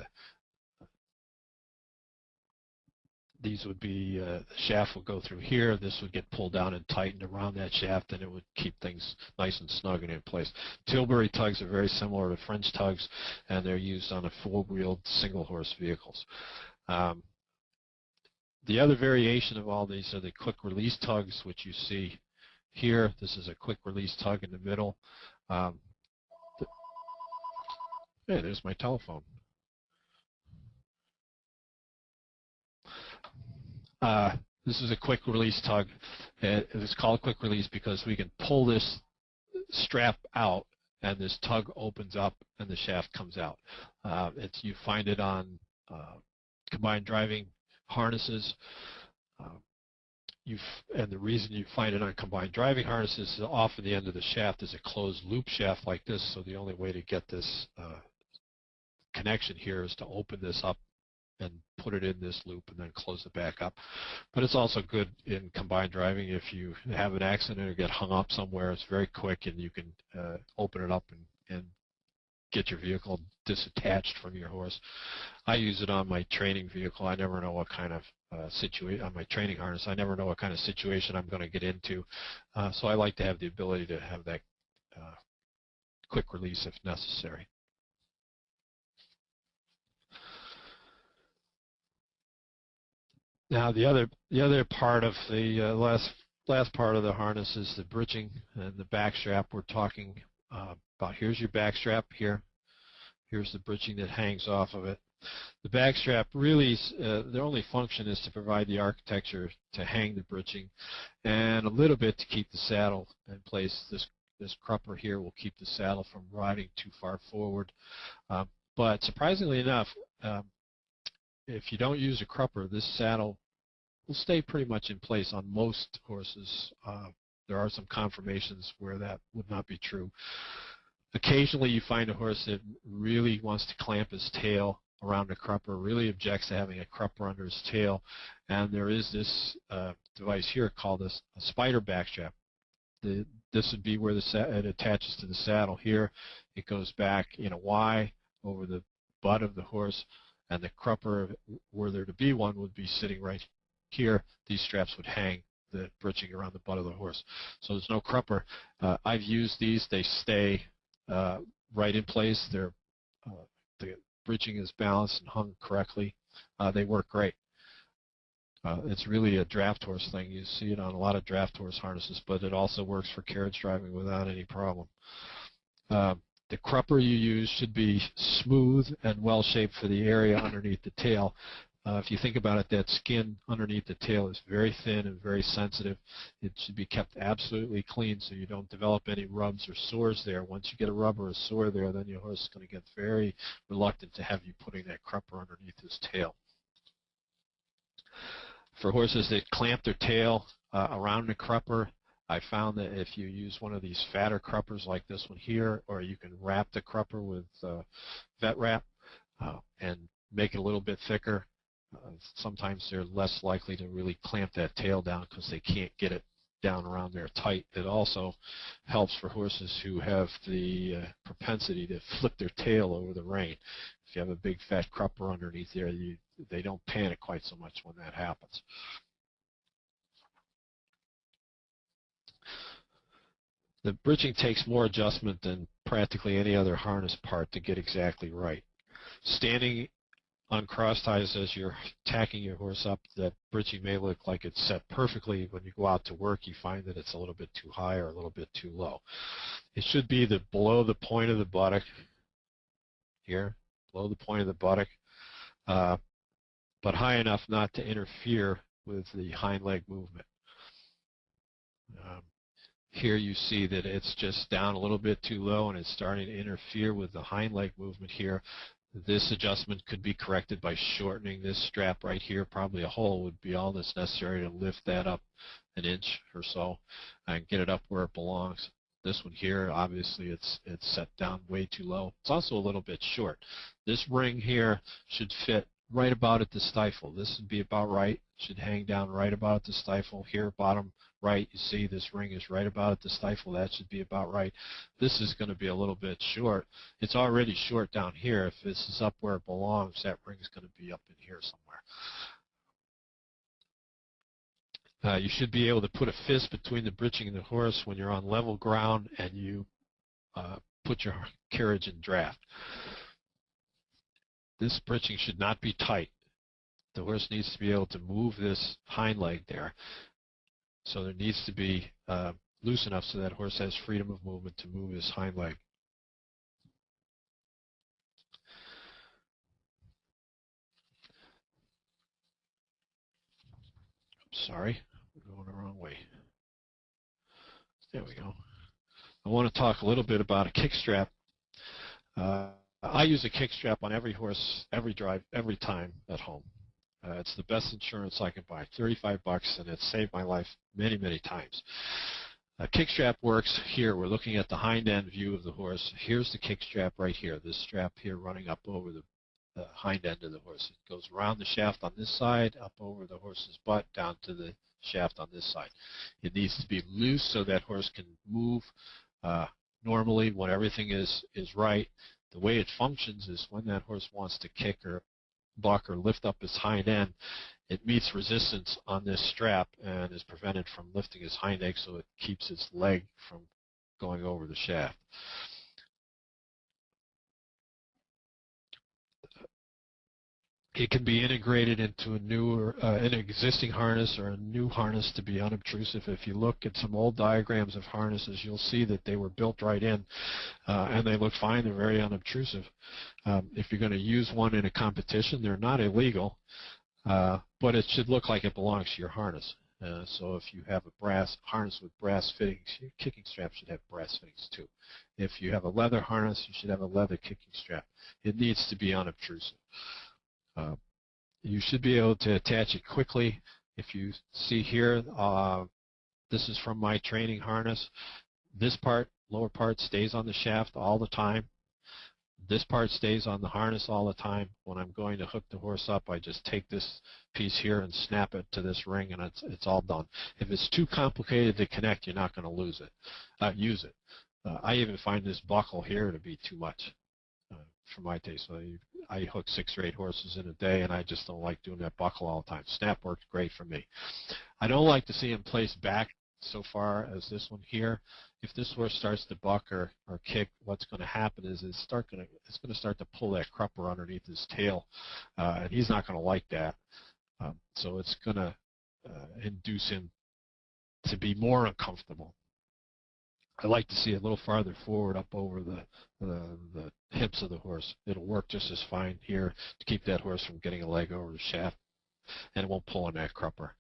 Speaker 1: the shaft would go through here, this would get pulled down and tightened around that shaft, and it would keep things nice and snug and in place. Tilbury tugs are very similar to French tugs, and they're used on a four-wheeled single-horse vehicles. The other variation of all these are the quick-release tugs, which you see here. This is a quick-release tug in the middle. Hey, there's my telephone. This is a quick release tug. It's called quick release because we can pull this strap out and this tug opens up and the shaft comes out. You find it on combined driving harnesses. And the reason you find it on combined driving harnesses is often the end of the shaft is a closed loop shaft like this, so the only way to get this connection here is to open this up and put it in this loop and then close it back up. But it's also good in combined driving if you have an accident or get hung up somewhere. It's very quick and you can open it up and get your vehicle disattached from your horse. I use it on my training vehicle. I never know what kind of situation, on my training harness, I never know what kind of situation I'm going to get into. So I like to have the ability to have that quick release if necessary. Now the other part of the last part of the harness is the bridging and the back strap. We're talking about, here's your back strap here. Here's the bridging that hangs off of it. The back strap really, their only function is to provide the architecture to hang the bridging and a little bit to keep the saddle in place. This crupper here will keep the saddle from riding too far forward. But surprisingly enough, if you don't use a crupper, this saddle will stay pretty much in place on most horses. There are some conformations where that would not be true. Occasionally you find a horse that really wants to clamp his tail around a crupper, really objects to having a crupper under his tail, and there is this device here called a spider backstrap. This would be where it attaches to the saddle here. It goes back in a Y over the butt of the horse, and the crupper, were there to be one, would be sitting right here. These straps would hang the bridging around the butt of the horse. So there's no crupper. I've used these. They stay right in place. The bridging is balanced and hung correctly. They work great. It's really a draft horse thing. You see it on a lot of draft horse harnesses, but it also works for carriage driving without any problem. The crupper you use should be smooth and well-shaped for the area underneath the tail. If you think about it, that skin underneath the tail is very thin and very sensitive. It should be kept absolutely clean so you don't develop any rubs or sores there. Once you get a rub or a sore there, then your horse is going to get very reluctant to have you putting that crupper underneath his tail. For horses that clamp their tail around the crupper, I found that if you use one of these fatter cruppers like this one here, or you can wrap the crupper with vet wrap and make it a little bit thicker, sometimes they're less likely to really clamp that tail down because they can't get it down around there tight. It also helps for horses who have the propensity to flip their tail over the rein. If you have a big fat crupper underneath there, they don't panic quite so much when that happens. The bridging takes more adjustment than practically any other harness part to get exactly right. Standing on cross ties, as you're tacking your horse up, that bridging may look like it's set perfectly. When you go out to work, you find that it's a little bit too high or a little bit too low. It should be below the point of the buttock here, below the point of the buttock, but high enough not to interfere with the hind leg movement. Here you see that it's just down a little bit too low and it's starting to interfere with the hind leg movement here. This adjustment could be corrected by shortening this strap right here. Probably a hole would be all that's necessary to lift that up an inch or so and get it up where it belongs. This one here, obviously it's set down way too low. It's also a little bit short. This ring here should fit right about at the stifle. This would be about right. Should hang down right about at the stifle. Here, bottom right, you see this ring is right about at the stifle. That should be about right. This is going to be a little bit short. It's already short down here. If this is up where it belongs, that ring is going to be up in here somewhere. You should be able to put a fist between the bridging and the horse when you're on level ground and you put your carriage in draft. This bridging should not be tight. The horse needs to be able to move this hind leg there. So there needs to be loose enough so that horse has freedom of movement to move his hind leg. Sorry, we're going the wrong way. There we go. I want to talk a little bit about a kick strap. I use a kick strap on every horse, every drive, every time at home. It's the best insurance I can buy, $35, and it's saved my life many, many times. A kick strap works here. We're looking at the hind end view of the horse. Here's the kick strap right here, this strap here running up over the hind end of the horse. It goes around the shaft on this side, up over the horse's butt, down to the shaft on this side. It needs to be loose so that horse can move normally when everything is right. The way it functions is when that horse wants to kick or buck or lift up his hind end, it meets resistance on this strap and is prevented from lifting his hind leg, so it keeps its leg from going over the shaft. It can be integrated into an existing harness or a new harness to be unobtrusive. If you look at some old diagrams of harnesses, you'll see that they were built right in, and they look fine. They're very unobtrusive. If you're going to use one in a competition, they're not illegal, but it should look like it belongs to your harness. So if you have a brass harness with brass fittings, your kicking strap should have brass fittings too. If you have a leather harness, you should have a leather kicking strap. It needs to be unobtrusive. You should be able to attach it quickly. If you see here, this is from my training harness. This part, lower part, stays on the shaft all the time. This part stays on the harness all the time. When I'm going to hook the horse up, I just take this piece here and snap it to this ring, and it's all done. If it's too complicated to connect, you're not going to use it. I even find this buckle here to be too much for my taste. So I hook 6 or 8 horses in a day, and I just don't like doing that buckle all the time. Snap works great for me. I don't like to see them placed back so far as this one here. If this horse starts to buck or kick, what's going to happen is it's going to start to pull that crupper underneath his tail, and he's not going to like that. So it's going to induce him to be more uncomfortable. I like to see it a little farther forward up over the hips of the horse. It'll work just as fine here to keep that horse from getting a leg over the shaft, and it won't pull on that crupper.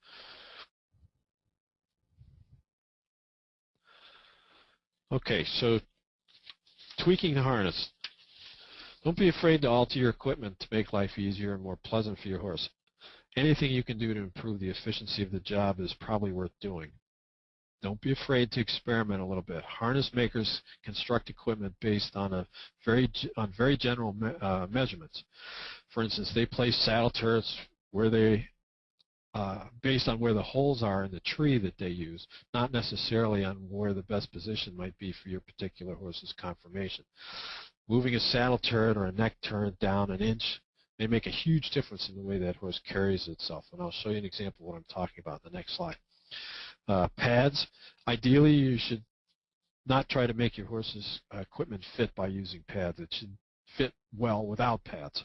Speaker 1: Okay, so tweaking the harness. Don't be afraid to alter your equipment to make life easier and more pleasant for your horse. Anything you can do to improve the efficiency of the job is probably worth doing. Don't be afraid to experiment a little bit. Harness makers construct equipment based on very general measurements. For instance, they place saddle turrets where they based on where the holes are in the tree that they use, not necessarily on where the best position might be for your particular horse's conformation. Moving a saddle turret or a neck turret down an inch may make a huge difference in the way that horse carries itself, and I'll show you an example of what I'm talking about in the next slide. Pads. Ideally, you should not try to make your horse's equipment fit by using pads. It should fit well without pads.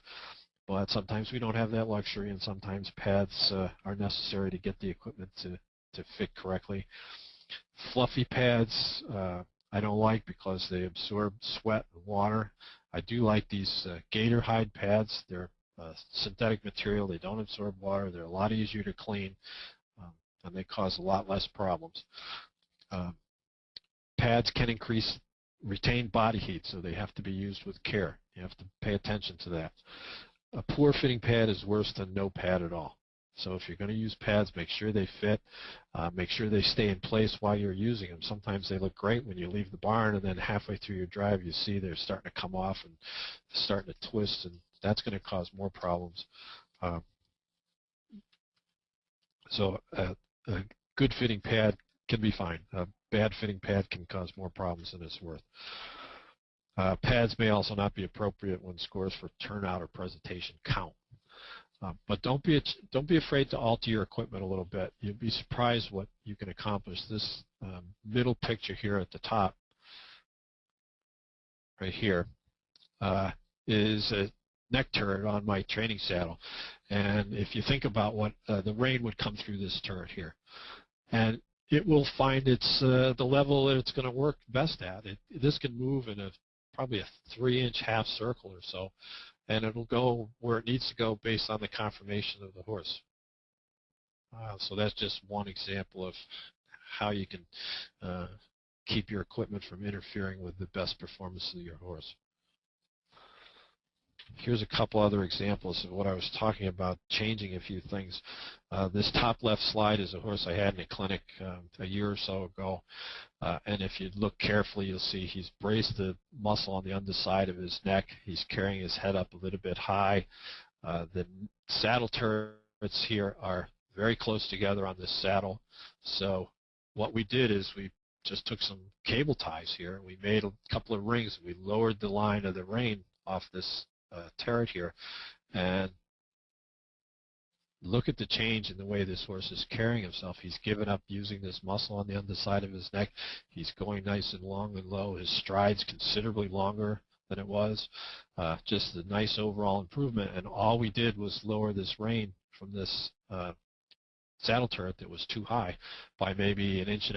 Speaker 1: But sometimes we don't have that luxury, and sometimes pads are necessary to get the equipment to fit correctly. Fluffy pads I don't like because they absorb sweat and water. I do like these gator hide pads. They're synthetic material. They don't absorb water. They're a lot easier to clean, and they cause a lot less problems. Pads can increase retained body heat, so they have to be used with care. You have to pay attention to that. A poor fitting pad is worse than no pad at all. So if you're going to use pads, make sure they fit. Make sure they stay in place while you're using them. Sometimes they look great when you leave the barn, and then halfway through your drive you see they're starting to come off and starting to twist, and that's going to cause more problems. So a good fitting pad can be fine. A bad fitting pad can cause more problems than it's worth. Pads may also not be appropriate when scores for turnout or presentation count. But don't be afraid to alter your equipment a little bit. You'll be surprised what you can accomplish. This middle picture here at the top, right here, is a neck turret on my training saddle. And if you think about what the rain would come through this turret here, and it will find its the level that it's going to work best at. This can move in probably a 3-inch half circle or so, and it'll go where it needs to go based on the conformation of the horse. So that's just one example of how you can keep your equipment from interfering with the best performance of your horse. Here's a couple other examples of what I was talking about, changing a few things. This top left slide is a horse I had in a clinic a year or so ago. And if you look carefully, you'll see he's braced the muscle on the underside of his neck. He's carrying his head up a little bit high. The saddle turrets here are very close together on this saddle. So what we did is we just took some cable ties here. We made a couple of rings. We lowered the line of the rein off this turret here, and look at the change in the way this horse is carrying himself. He's given up using this muscle on the underside of his neck. He's going nice and long and low. His stride's considerably longer than it was. Just a nice overall improvement, and all we did was lower this rein from this saddle turret that was too high by maybe 1.5 inches.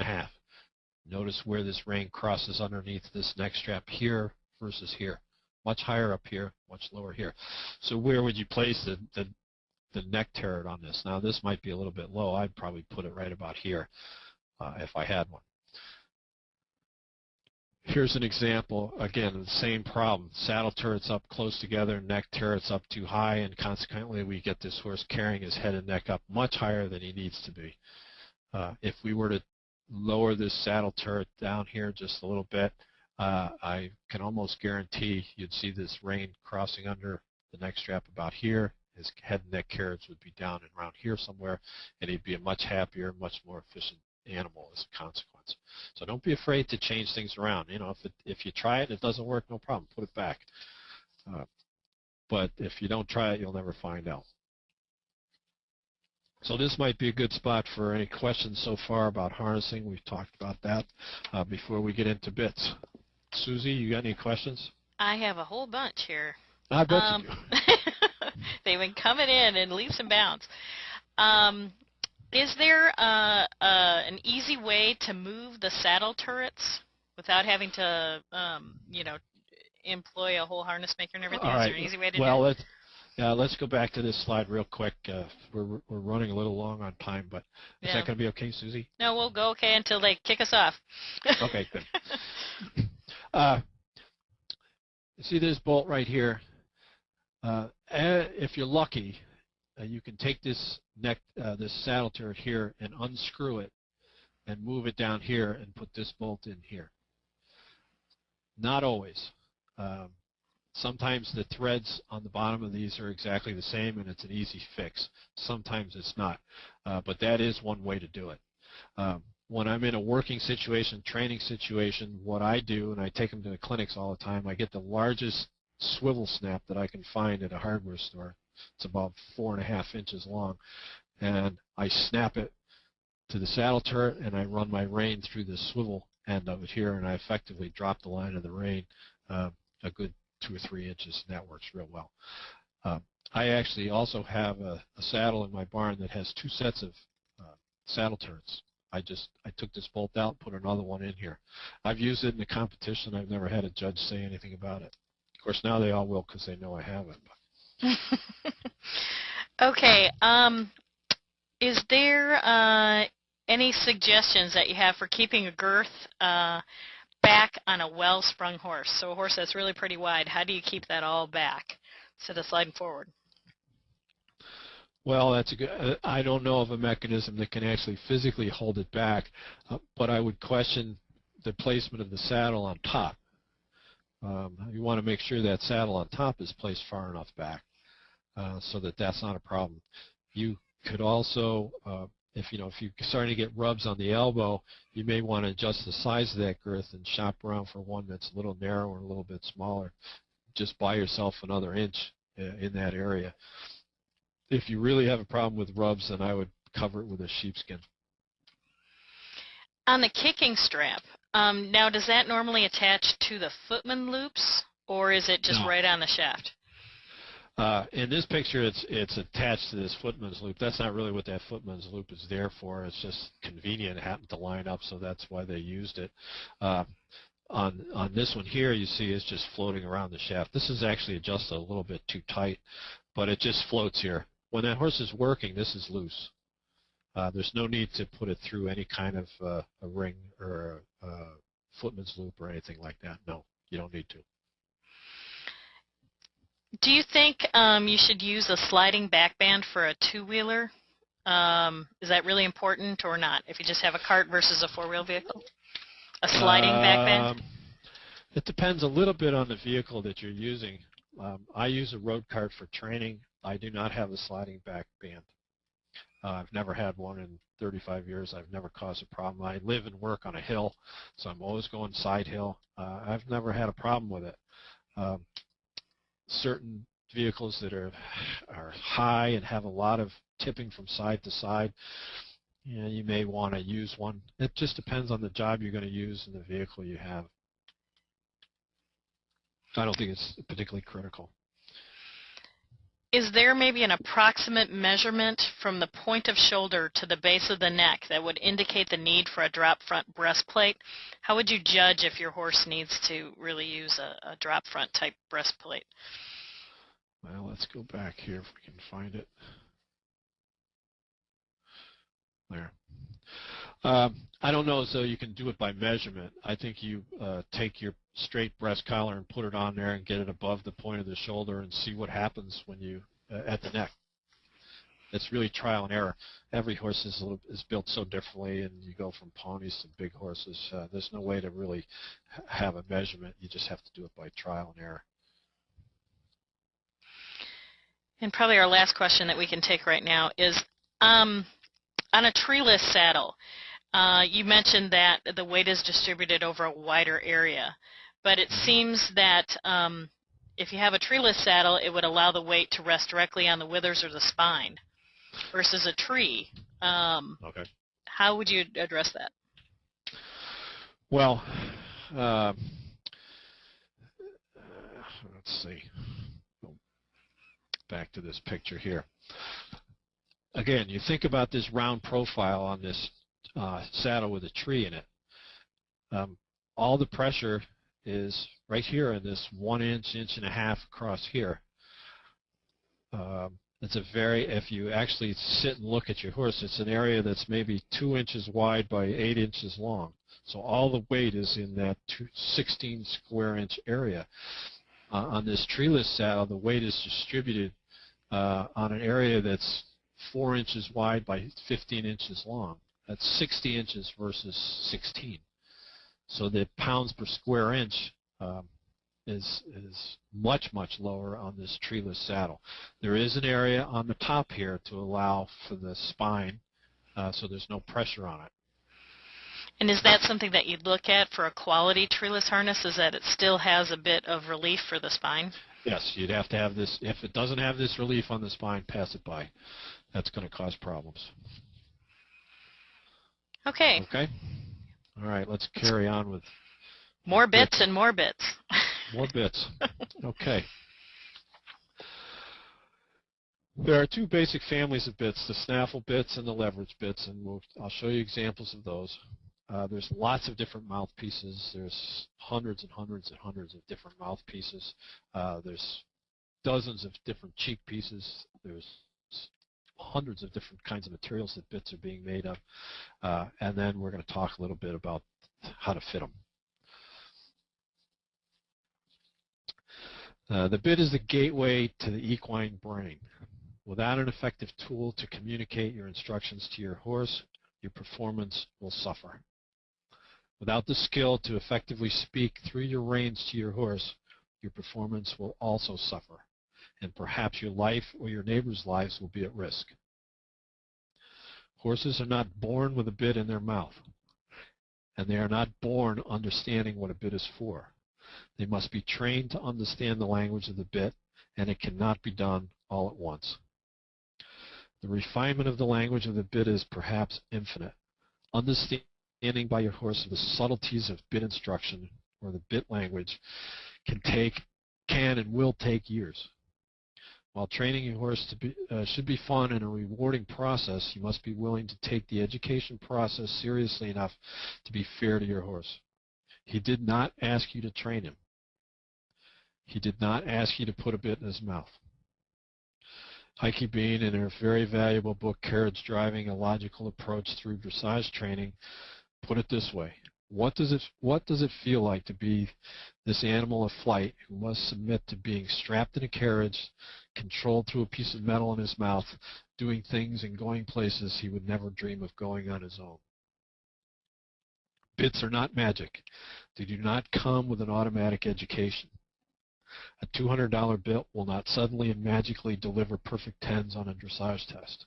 Speaker 1: Notice where this rein crosses underneath this neck strap here versus here. Much higher up here, much lower here. So where would you place the neck turret on this? Now this might be a little bit low. I'd probably put it right about here if I had one. Here's an example, again, of the same problem. Saddle turrets up close together, neck turrets up too high, and consequently we get this horse carrying his head and neck up much higher than he needs to be. If we were to lower this saddle turret down here just a little bit, I can almost guarantee you'd see this rein crossing under the neck strap about here. His head and neck carriage would be down and around here somewhere, and he'd be a much happier, much more efficient animal as a consequence. So don't be afraid to change things around. You know, if you try it and it doesn't work, no problem, put it back. But if you don't try it, you'll never find out. So this might be a good spot for any questions so far about harnessing. We've talked about that before we get into bits. Susie, you got any questions?
Speaker 2: I have a whole bunch here.
Speaker 1: I bet you do.
Speaker 2: They've been coming in leaps and bounds. Is there an easy way to move the saddle turrets without having to, you know, employ a whole harness maker and everything?
Speaker 1: All right.
Speaker 2: Is there an easy way to do it?
Speaker 1: Let's go back to this slide real quick. We're running a little long on time, but is that going to be okay, Susie?
Speaker 2: No, we'll go okay until they kick us off.
Speaker 1: Okay, good. See this bolt right here? If you're lucky, you can take this this saddle turret here and unscrew it and move it down here and put this bolt in here. Not always. Sometimes the threads on the bottom of these are exactly the same and it's an easy fix. Sometimes it's not. But that is one way to do it. When I'm in a working situation, training situation, what I do, and I take them to the clinics all the time, I get the largest swivel snap that I can find at a hardware store. It's about 4.5 inches long. And I snap it to the saddle turret and I run my rein through the swivel end of it here, and I effectively drop the line of the rein a good 2 or 3 inches, and that works real well. I actually also have a saddle in my barn that has 2 sets of saddle turrets. I took this bolt out, put another one in here. I've used it in the competition. I've never had a judge say anything about it. Of course, now they all will because they know I have it.
Speaker 2: Okay. Is there any suggestions that you have for keeping a girth back on a well-sprung horse? So a horse that's really pretty wide, how do you keep that all back instead of sliding forward?
Speaker 1: Well, that's a good. I don't know of a mechanism that can actually physically hold it back, but I would question the placement of the saddle on top. You want to make sure that saddle on top is placed far enough back so that that's not a problem. You could also, if you're starting to get rubs on the elbow, you may want to adjust the size of that girth and shop around for one that's a little narrower, a little bit smaller. Just buy yourself another inch in that area. If you really have a problem with rubs, then I would cover it with a sheepskin.
Speaker 2: On the kicking strap, now does that normally attach to the footman loops, or is it just right on the shaft?
Speaker 1: In this picture, it's attached to this footman's loop. That's not really what that footman's loop is there for. It's just convenient. It happened to line up, so that's why they used it. On this one here, you see it's just floating around the shaft. This is actually adjusted a little bit too tight, but it just floats here. When that horse is working, this is loose. There's no need to put it through any kind of a ring or a footman's loop or anything like that. No, you don't need to.
Speaker 2: Do you think you should use a sliding backband for a two-wheeler? Is that really important or not, if you just have a cart versus a four-wheel vehicle? A sliding backband?
Speaker 1: It depends a little bit on the vehicle that you're using. I use a road cart for training. I do not have a sliding backband. I've never had one in 35 years. I've never caused a problem. I live and work on a hill, so I'm always going side hill. I've never had a problem with it. Certain vehicles that are high and have a lot of tipping from side to side, you may want to use one. It just depends on the job you're going to use and the vehicle you have. I don't think it's particularly critical.
Speaker 2: Is there maybe an approximate measurement from the point of shoulder to the base of the neck that would indicate the need for a drop front breastplate? How would you judge if your horse needs to really use a drop front type breastplate?
Speaker 1: Well, let's go back here if we can find it. There. I don't know, so you can do it by measurement. I think you take your straight breast collar and put it on there and get it above the point of the shoulder and see what happens when you at the neck. It's really trial and error. Every horse is built so differently, and you go from ponies to big horses. There's no way to really have a measurement. You just have to do it by trial and error.
Speaker 2: And probably our last question that we can take right now is, on a treeless saddle, you mentioned that the weight is distributed over a wider area, but it seems that if you have a treeless saddle, it would allow the weight to rest directly on the withers or the spine versus a tree.
Speaker 1: Okay.
Speaker 2: How would you address that?
Speaker 1: Well, let's see. Back to this picture here. Again, you think about this round profile on this saddle with a tree in it. All the pressure is right here in this 1 inch, inch and a half across here. If you actually sit and look at your horse, it's an area that's maybe 2 inches wide by 8 inches long. So all the weight is in that 16 square inch area. On this treeless saddle, the weight is distributed on an area that's 4 inches wide by 15 inches long. That's 60 inches versus 16. So the pounds per square inch is much, much lower on this treeless saddle. There is an area on the top here to allow for the spine, so there's no pressure on it.
Speaker 2: And is that something that you'd look at for a quality treeless harness, is that it still has a bit of relief for the spine?
Speaker 1: Yes, you'd have to have this. If it doesn't have this relief on the spine, pass it by. That's going to cause problems.
Speaker 2: Okay.
Speaker 1: Okay. All right, let's carry on with
Speaker 2: more bits and more bits.
Speaker 1: More bits. Okay. There are two basic families of bits, the snaffle bits and the leverage bits, and I'll show you examples of those. There's lots of different mouthpieces. There's hundreds and hundreds and hundreds of different mouthpieces. There's dozens of different cheek pieces. There's hundreds of different kinds of materials that bits are being made of. And then we're going to talk a little bit about how to fit them. The bit is the gateway to the equine brain. Without an effective tool to communicate your instructions to your horse, your performance will suffer. Without the skill to effectively speak through your reins to your horse, your performance will also suffer, and perhaps your life or your neighbor's lives will be at risk. Horses are not born with a bit in their mouth, and they are not born understanding what a bit is for. They must be trained to understand the language of the bit, and it cannot be done all at once. The refinement of the language of the bit is perhaps infinite. Understanding by your horse of the subtleties of bit instruction or the bit language can and will take years. While training your horse should be fun and a rewarding process, you must be willing to take the education process seriously enough to be fair to your horse. He did not ask you to train him. He did not ask you to put a bit in his mouth. Heike Bean, in her very valuable book, Carriage Driving, A Logical Approach Through Dressage Training, put it this way. What does it feel like to be this animal of flight who must submit to being strapped in a carriage, controlled through a piece of metal in his mouth, doing things and going places he would never dream of going on his own? Bits are not magic. They do not come with an automatic education. A $200 bit will not suddenly and magically deliver perfect tens on a dressage test.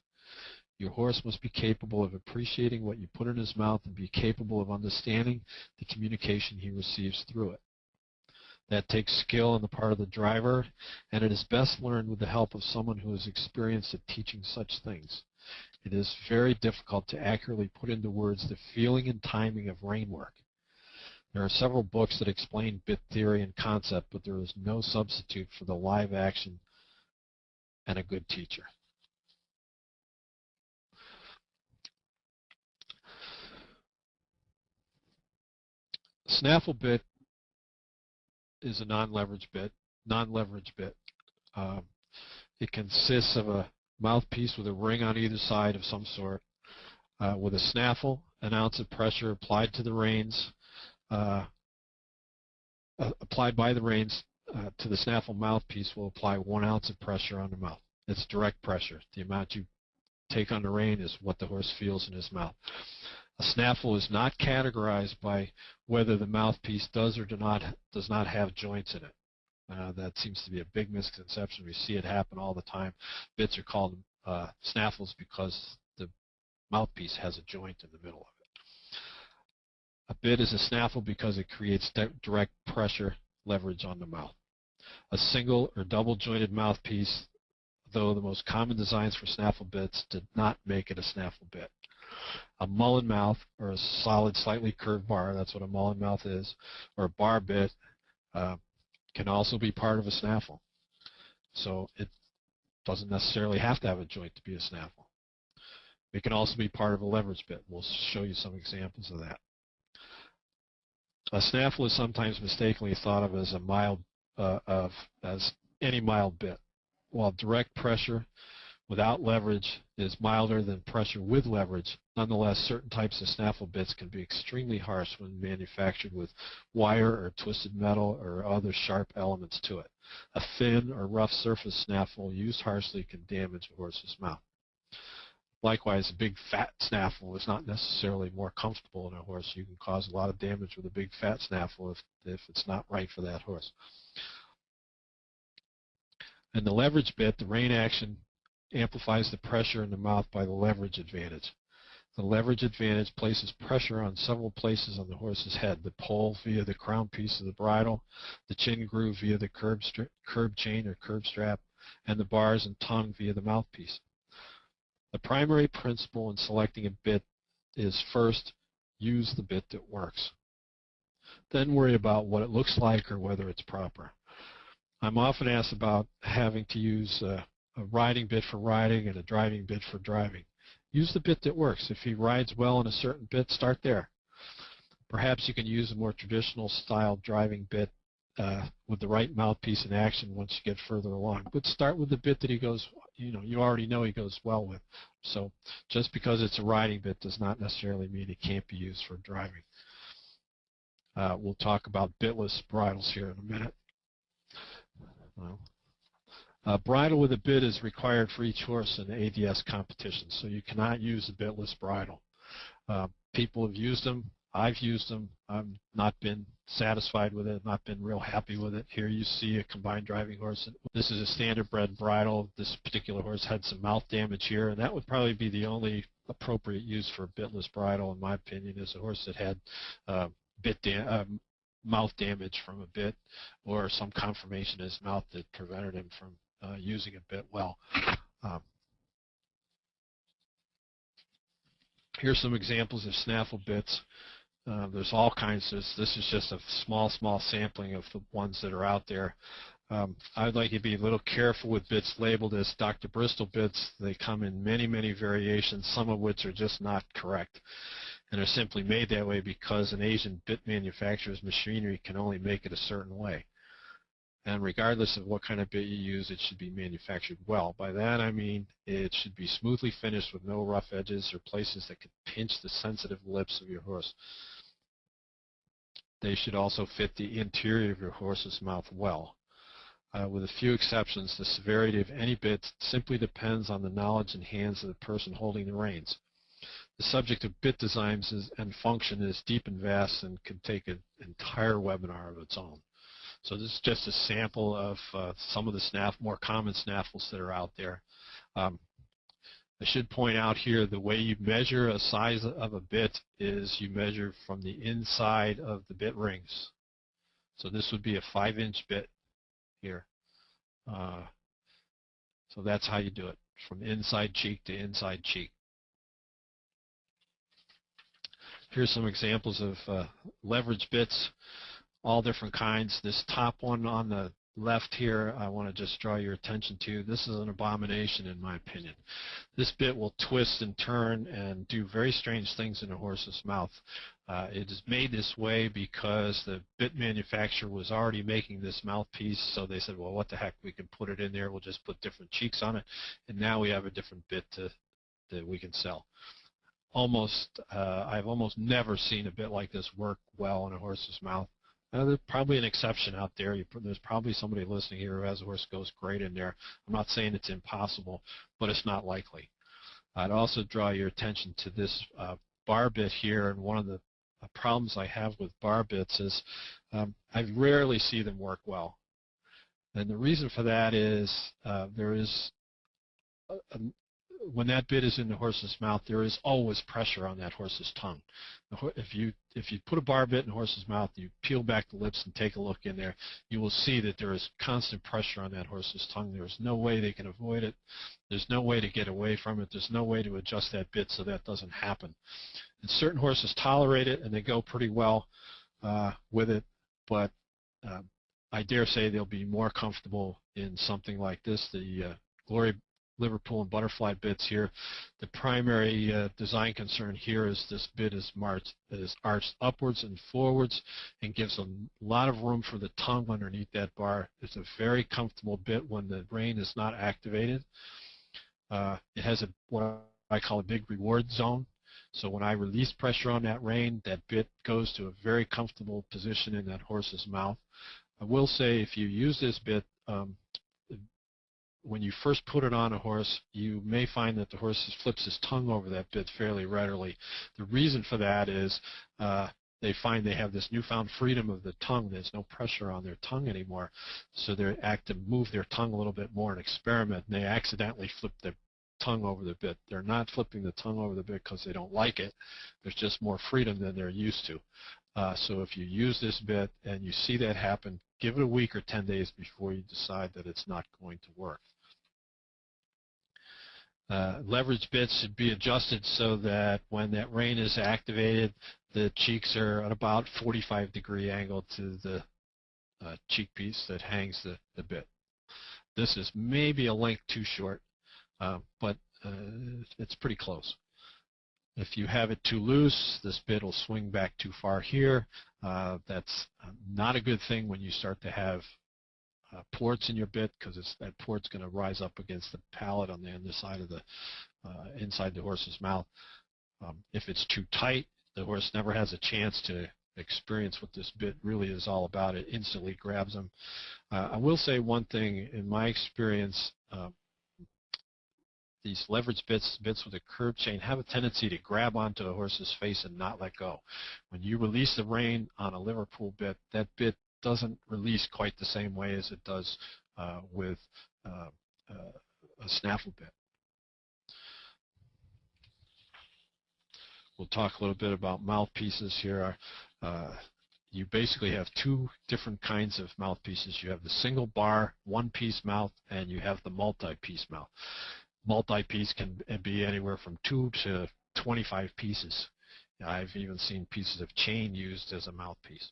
Speaker 1: Your horse must be capable of appreciating what you put in his mouth and be capable of understanding the communication he receives through it. That takes skill on the part of the driver, and it is best learned with the help of someone who is experienced at teaching such things. It is very difficult to accurately put into words the feeling and timing of rein work. There are several books that explain bit theory and concept, but there is no substitute for the live action and a good teacher. Snaffle bit is a non-leverage bit. It consists of a mouthpiece with a ring on either side of some sort, with a snaffle, an ounce of pressure applied to the reins. Applied by the reins to the snaffle mouthpiece will apply 1 ounce of pressure on the mouth. It's direct pressure. The amount you take on the rein is what the horse feels in his mouth. A snaffle is not categorized by whether the mouthpiece does or does not have joints in it. That seems to be a big misconception. We see it happen all the time. Bits are called snaffles because the mouthpiece has a joint in the middle of it. A bit is a snaffle because it creates direct pressure leverage on the mouth. A single or double jointed mouthpiece, though the most common designs for snaffle bits, did not make it a snaffle bit. A mullen mouth, or a solid, slightly curved bar, that's what a mullen mouth is, or a bar bit, can also be part of a snaffle. So it doesn't necessarily have to have a joint to be a snaffle. It can also be part of a leverage bit. We'll show you some examples of that. A snaffle is sometimes mistakenly thought of as as any mild bit. While direct pressure without leverage is milder than pressure with leverage, nonetheless, certain types of snaffle bits can be extremely harsh when manufactured with wire or twisted metal or other sharp elements to it. A thin or rough surface snaffle used harshly can damage a horse's mouth. Likewise, a big fat snaffle is not necessarily more comfortable in a horse. You can cause a lot of damage with a big fat snaffle if it's not right for that horse. In the leverage bit, the rein action amplifies the pressure in the mouth by the leverage advantage. The leverage advantage places pressure on several places on the horse's head: the pole via the crown piece of the bridle, the chin groove via the curb chain or curb strap, and the bars and tongue via the mouthpiece. The primary principle in selecting a bit is first, use the bit that works. Then worry about what it looks like or whether it's proper. I'm often asked about having to use riding bit for riding and a driving bit for driving. Use the bit that works. If he rides well in a certain bit, start there. Perhaps you can use a more traditional style driving bit with the right mouthpiece in action once you get further along. But start with the bit that he goes, you already know he goes well with. So just because it's a riding bit does not necessarily mean it can't be used for driving. We'll talk about bitless bridles here in a minute. Bridle with a bit is required for each horse in the ADS competition, so you cannot use a bitless bridle. People have used them. I've used them. I've not been satisfied with it, not been real happy with it. Here you see a combined driving horse. This is a standard bred bridle. This particular horse had some mouth damage here, and that would probably be the only appropriate use for a bitless bridle, in my opinion, is a horse that had mouth damage from a bit or some conformation in his mouth that prevented him from using a bit well. Here's some examples of snaffle bits. There's all kinds. This is just a small sampling of the ones that are out there. I'd like you to be a little careful with bits labeled as Dr. Bristol bits. They come in many variations, some of which are just not correct, and are simply made that way because an Asian bit manufacturer's machinery can only make it a certain way. And regardless of what kind of bit you use, it should be manufactured well. By that I mean it should be smoothly finished with no rough edges or places that could pinch the sensitive lips of your horse. They should also fit the interior of your horse's mouth well. With a few exceptions, the severity of any bit simply depends on the knowledge and hands of the person holding the reins. The subject of bit designs and function is deep and vast and could take an entire webinar of its own. So this is just a sample of some of the more common snaffles that are out there. I should point out here the way you measure a size of a bit is you measure from the inside of the bit rings. So this would be a 5-inch bit here. So that's how you do it, from inside cheek to inside cheek. Here's some examples of leverage bits. All different kinds. This top one on the left here, I want to just draw your attention to. This is an abomination in my opinion. This bit will twist and turn and do very strange things in a horse's mouth. It is made this way because the bit manufacturer was already making this mouthpiece, so they said, well, what the heck, we can put it in there, we'll just put different cheeks on it, and now we have a different bit that we can sell. I've almost never seen a bit like this work well in a horse's mouth. There's probably an exception out there. There's probably somebody listening here who has a horse goes great in there. I'm not saying it's impossible, but it's not likely. I'd also draw your attention to this bar bit here, and one of the problems I have with bar bits is I rarely see them work well. And the reason for that is when that bit is in the horse's mouth, there is always pressure on that horse's tongue. If you put a bar bit in the horse's mouth, you peel back the lips and take a look in there, you will see that there is constant pressure on that horse's tongue. There is no way they can avoid it. There's no way to get away from it. There's no way to adjust that bit so that doesn't happen. And certain horses tolerate it, and they go pretty well with it, but I dare say they'll be more comfortable in something like this, the Glory Liverpool and butterfly bits here. The primary design concern here is this bit is arched upwards and forwards and gives a lot of room for the tongue underneath that bar. It's a very comfortable bit when the rein is not activated. It has what I call a big reward zone. So when I release pressure on that rein, that bit goes to a very comfortable position in that horse's mouth. I will say if you use this bit, when you first put it on a horse, you may find that the horse flips his tongue over that bit fairly readily. The reason for that is they find they have this newfound freedom of the tongue. There's no pressure on their tongue anymore, so they act to move their tongue a little bit more and experiment, and they accidentally flip their tongue over the bit. They're not flipping the tongue over the bit because they don't like it. There's just more freedom than they're used to. So if you use this bit and you see that happen, give it a week or 10 days before you decide that it's not going to work. Leverage bits should be adjusted so that when that rein is activated, the cheeks are at about 45-degree angle to the cheek piece that hangs the bit. This is maybe a length too short, but it's pretty close. If you have it too loose, this bit will swing back too far here. That's not a good thing when you start to have ports in your bit, because that port's going to rise up against the pallet on the underside of the inside the horse's mouth. If it's too tight, the horse never has a chance to experience what this bit really is all about. It instantly grabs them. I will say one thing, in my experience, these leverage bits with a curved chain, have a tendency to grab onto a horse's face and not let go. When you release the rein on a Liverpool bit, that bit doesn't release quite the same way as it does with a snaffle bit. We'll talk a little bit about mouthpieces here. You basically have two different kinds of mouthpieces. You have the single bar, one-piece mouth, and you have the multi-piece mouth. Multi-piece can be anywhere from 2 to 25 pieces. I've even seen pieces of chain used as a mouthpiece.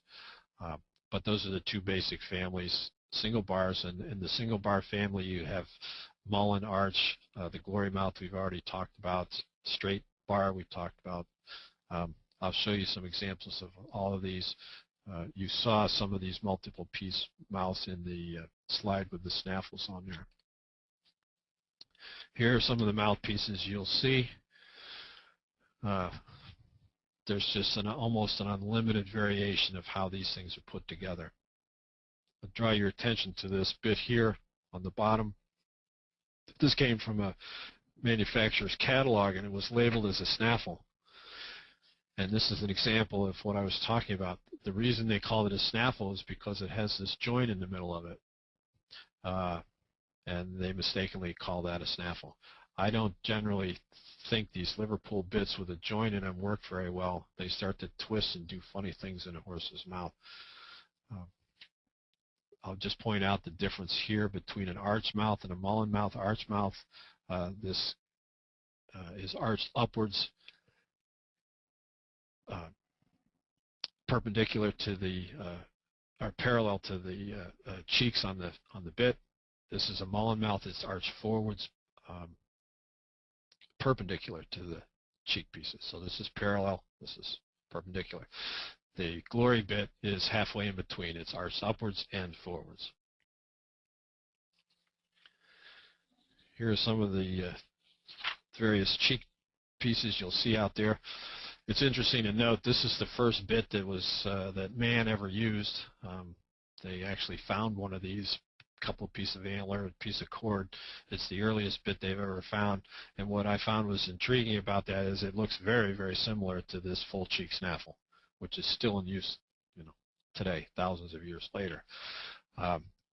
Speaker 1: But those are the two basic families, single bars. And in the single bar family, you have Mullen, Arch, the Glory mouth we've already talked about, straight bar we've talked about. I'll show you some examples of all of these. You saw some of these multiple piece mouths in the slide with the snaffles on there. Here are some of the mouthpieces you'll see. There's just almost an unlimited variation of how these things are put together. I'll draw your attention to this bit here on the bottom. This came from a manufacturer's catalog, and it was labeled as a snaffle. And this is an example of what I was talking about. The reason they call it a snaffle is because it has this joint in the middle of it. And they mistakenly call that a snaffle. I don't generally think these Liverpool bits with a joint in them work very well. They start to twist and do funny things in a horse's mouth. I'll just point out the difference here between an arch mouth and a Mullen mouth. Arch mouth, this is arched upwards, perpendicular to the, or parallel to the cheeks on the bit. This is a Mullen mouth. It's arched forwards, perpendicular to the cheek pieces. So this is parallel. This is perpendicular. The Glory bit is halfway in between. It's arched upwards and forwards. Here are some of the various cheek pieces you'll see out there. It's interesting to note this is the first bit that was that man ever used. They actually found one of these, a couple of pieces of antler, a piece of cord. It's the earliest bit they've ever found. And what I found was intriguing about that is it looks very, very similar to this full cheek snaffle, which is still in use, today, thousands of years later.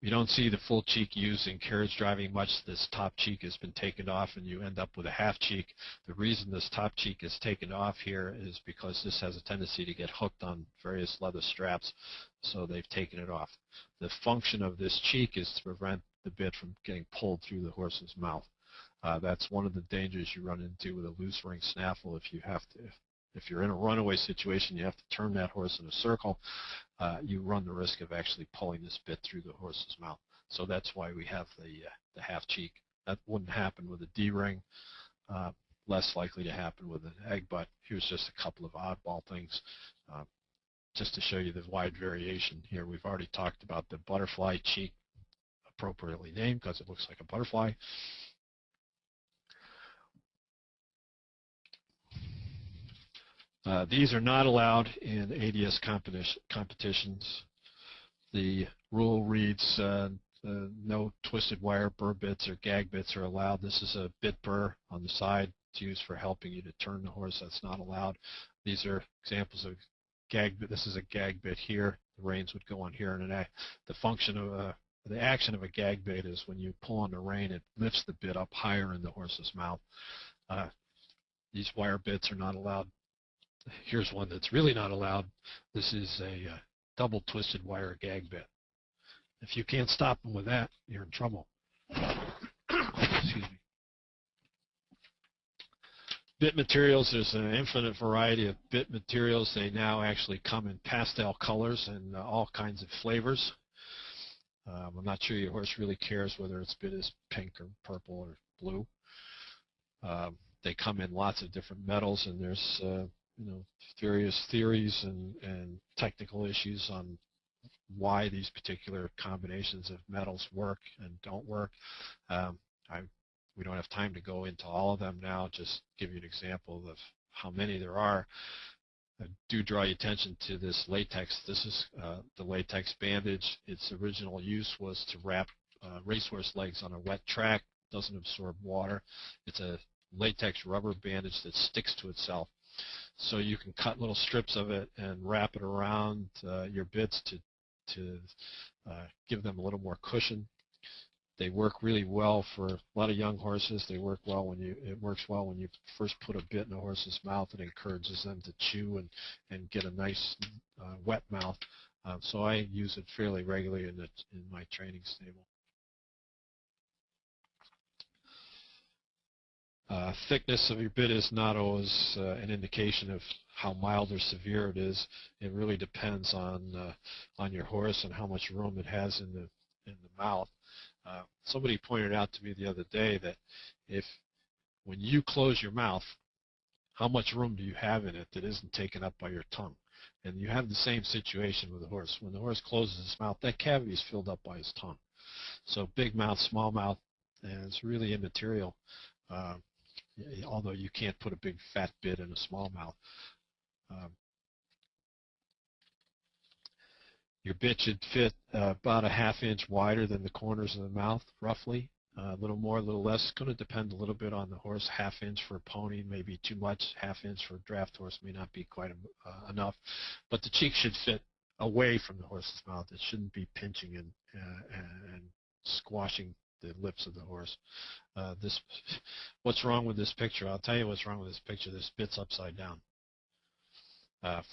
Speaker 1: You don't see the full cheek used in carriage driving much. This top cheek has been taken off, and you end up with a half cheek. The reason this top cheek is taken off here is because this has a tendency to get hooked on various leather straps, so they've taken it off. The function of this cheek is to prevent the bit from getting pulled through the horse's mouth. That's one of the dangers you run into with a loose ring snaffle. If you're in a runaway situation, you have to turn that horse in a circle, you run the risk of actually pulling this bit through the horse's mouth. So that's why we have the half cheek. That wouldn't happen with a D-ring, less likely to happen with an egg butt. Here's just a couple of oddball things just to show you the wide variation here. We've already talked about the butterfly cheek, appropriately named because it looks like a butterfly. These are not allowed in ADS competitions. The rule reads no twisted wire burr bits or gag bits are allowed. This is a bit burr on the side. It's used for helping you to turn the horse. That's not allowed. These are examples of gag bit. This is a gag bit here. The reins would go on here, and the function of the action of a gag bit is when you pull on the rein, it lifts the bit up higher in the horse's mouth. These wire bits are not allowed. Here's one that's really not allowed. This is a double twisted wire gag bit. If you can't stop them with that, you're in trouble. Excuse me. Bit materials, there's an infinite variety of bit materials. They now actually come in pastel colors and all kinds of flavors. I'm not sure your horse really cares whether its bit is pink or purple or blue. They come in lots of different metals, and there's various theories and technical issues on why these particular combinations of metals work and don't work. We don't have time to go into all of them now. Just give you an example of how many there are. I do draw your attention to this latex. This is the latex bandage. Its original use was to wrap racehorse legs on a wet track. Doesn't absorb water. It's a latex rubber bandage that sticks to itself. So you can cut little strips of it and wrap it around your bits to give them a little more cushion. They work really well for a lot of young horses. They work well when it works well when you first put a bit in a horse's mouth. It encourages them to chew and get a nice wet mouth. So I use it fairly regularly in my training stable. Thickness of your bit is not always an indication of how mild or severe it is. It really depends on your horse and how much room it has in the mouth. Somebody pointed out to me the other day that when you close your mouth, how much room do you have in it that isn't taken up by your tongue? And you have the same situation with the horse. When the horse closes his mouth, that cavity is filled up by his tongue. So big mouth, small mouth, and it's really immaterial. Although you can't put a big fat bit in a small mouth. Your bit should fit about a ½ inch wider than the corners of the mouth, roughly. A little more, a little less. It's going to depend a little bit on the horse. ½ inch for a pony may be too much. ½ inch for a draft horse may not be quite enough. But the cheek should fit away from the horse's mouth. It shouldn't be pinching and squashing the lips of the horse. What's wrong with this picture? I'll tell you what's wrong with this picture. This bit's upside down.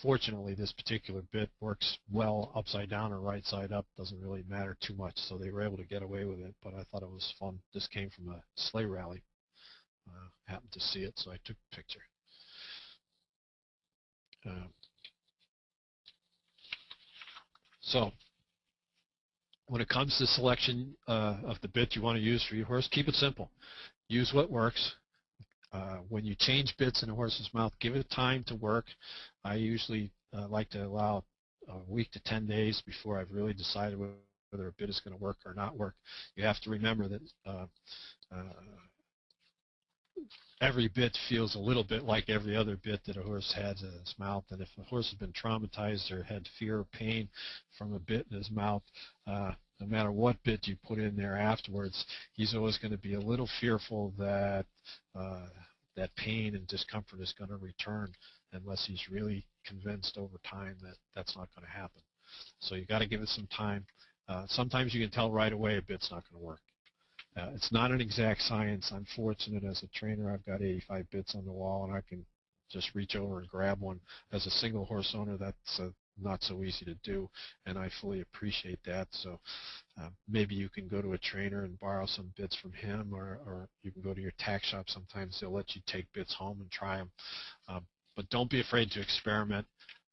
Speaker 1: Fortunately, this particular bit works well upside down or right side up. Doesn't really matter too much, so they were able to get away with it, but I thought it was fun. This came from a sleigh rally. Happened to see it, so I took a picture. So when it comes to selection of the bit you want to use for your horse, keep it simple. Use what works. When you change bits in a horse's mouth, give it time to work. I usually like to allow a week to 10 days before I've really decided whether a bit is going to work or not work. You have to remember that every bit feels a little bit like every other bit that a horse has in its mouth, and if a horse has been traumatized or had fear or pain from a bit in his mouth, no matter what bit you put in there afterwards, he's always going to be a little fearful that that pain and discomfort is going to return unless he's really convinced over time that that's not going to happen. So you got to give it some time. Sometimes you can tell right away a bit's not going to work. It's not an exact science. I'm fortunate as a trainer. I've got 85 bits on the wall, and I can just reach over and grab one. As a single horse owner, that's not so easy to do, and I fully appreciate that. So maybe you can go to a trainer and borrow some bits from him, or you can go to your tack shop. Sometimes they'll let you take bits home and try them. But don't be afraid to experiment.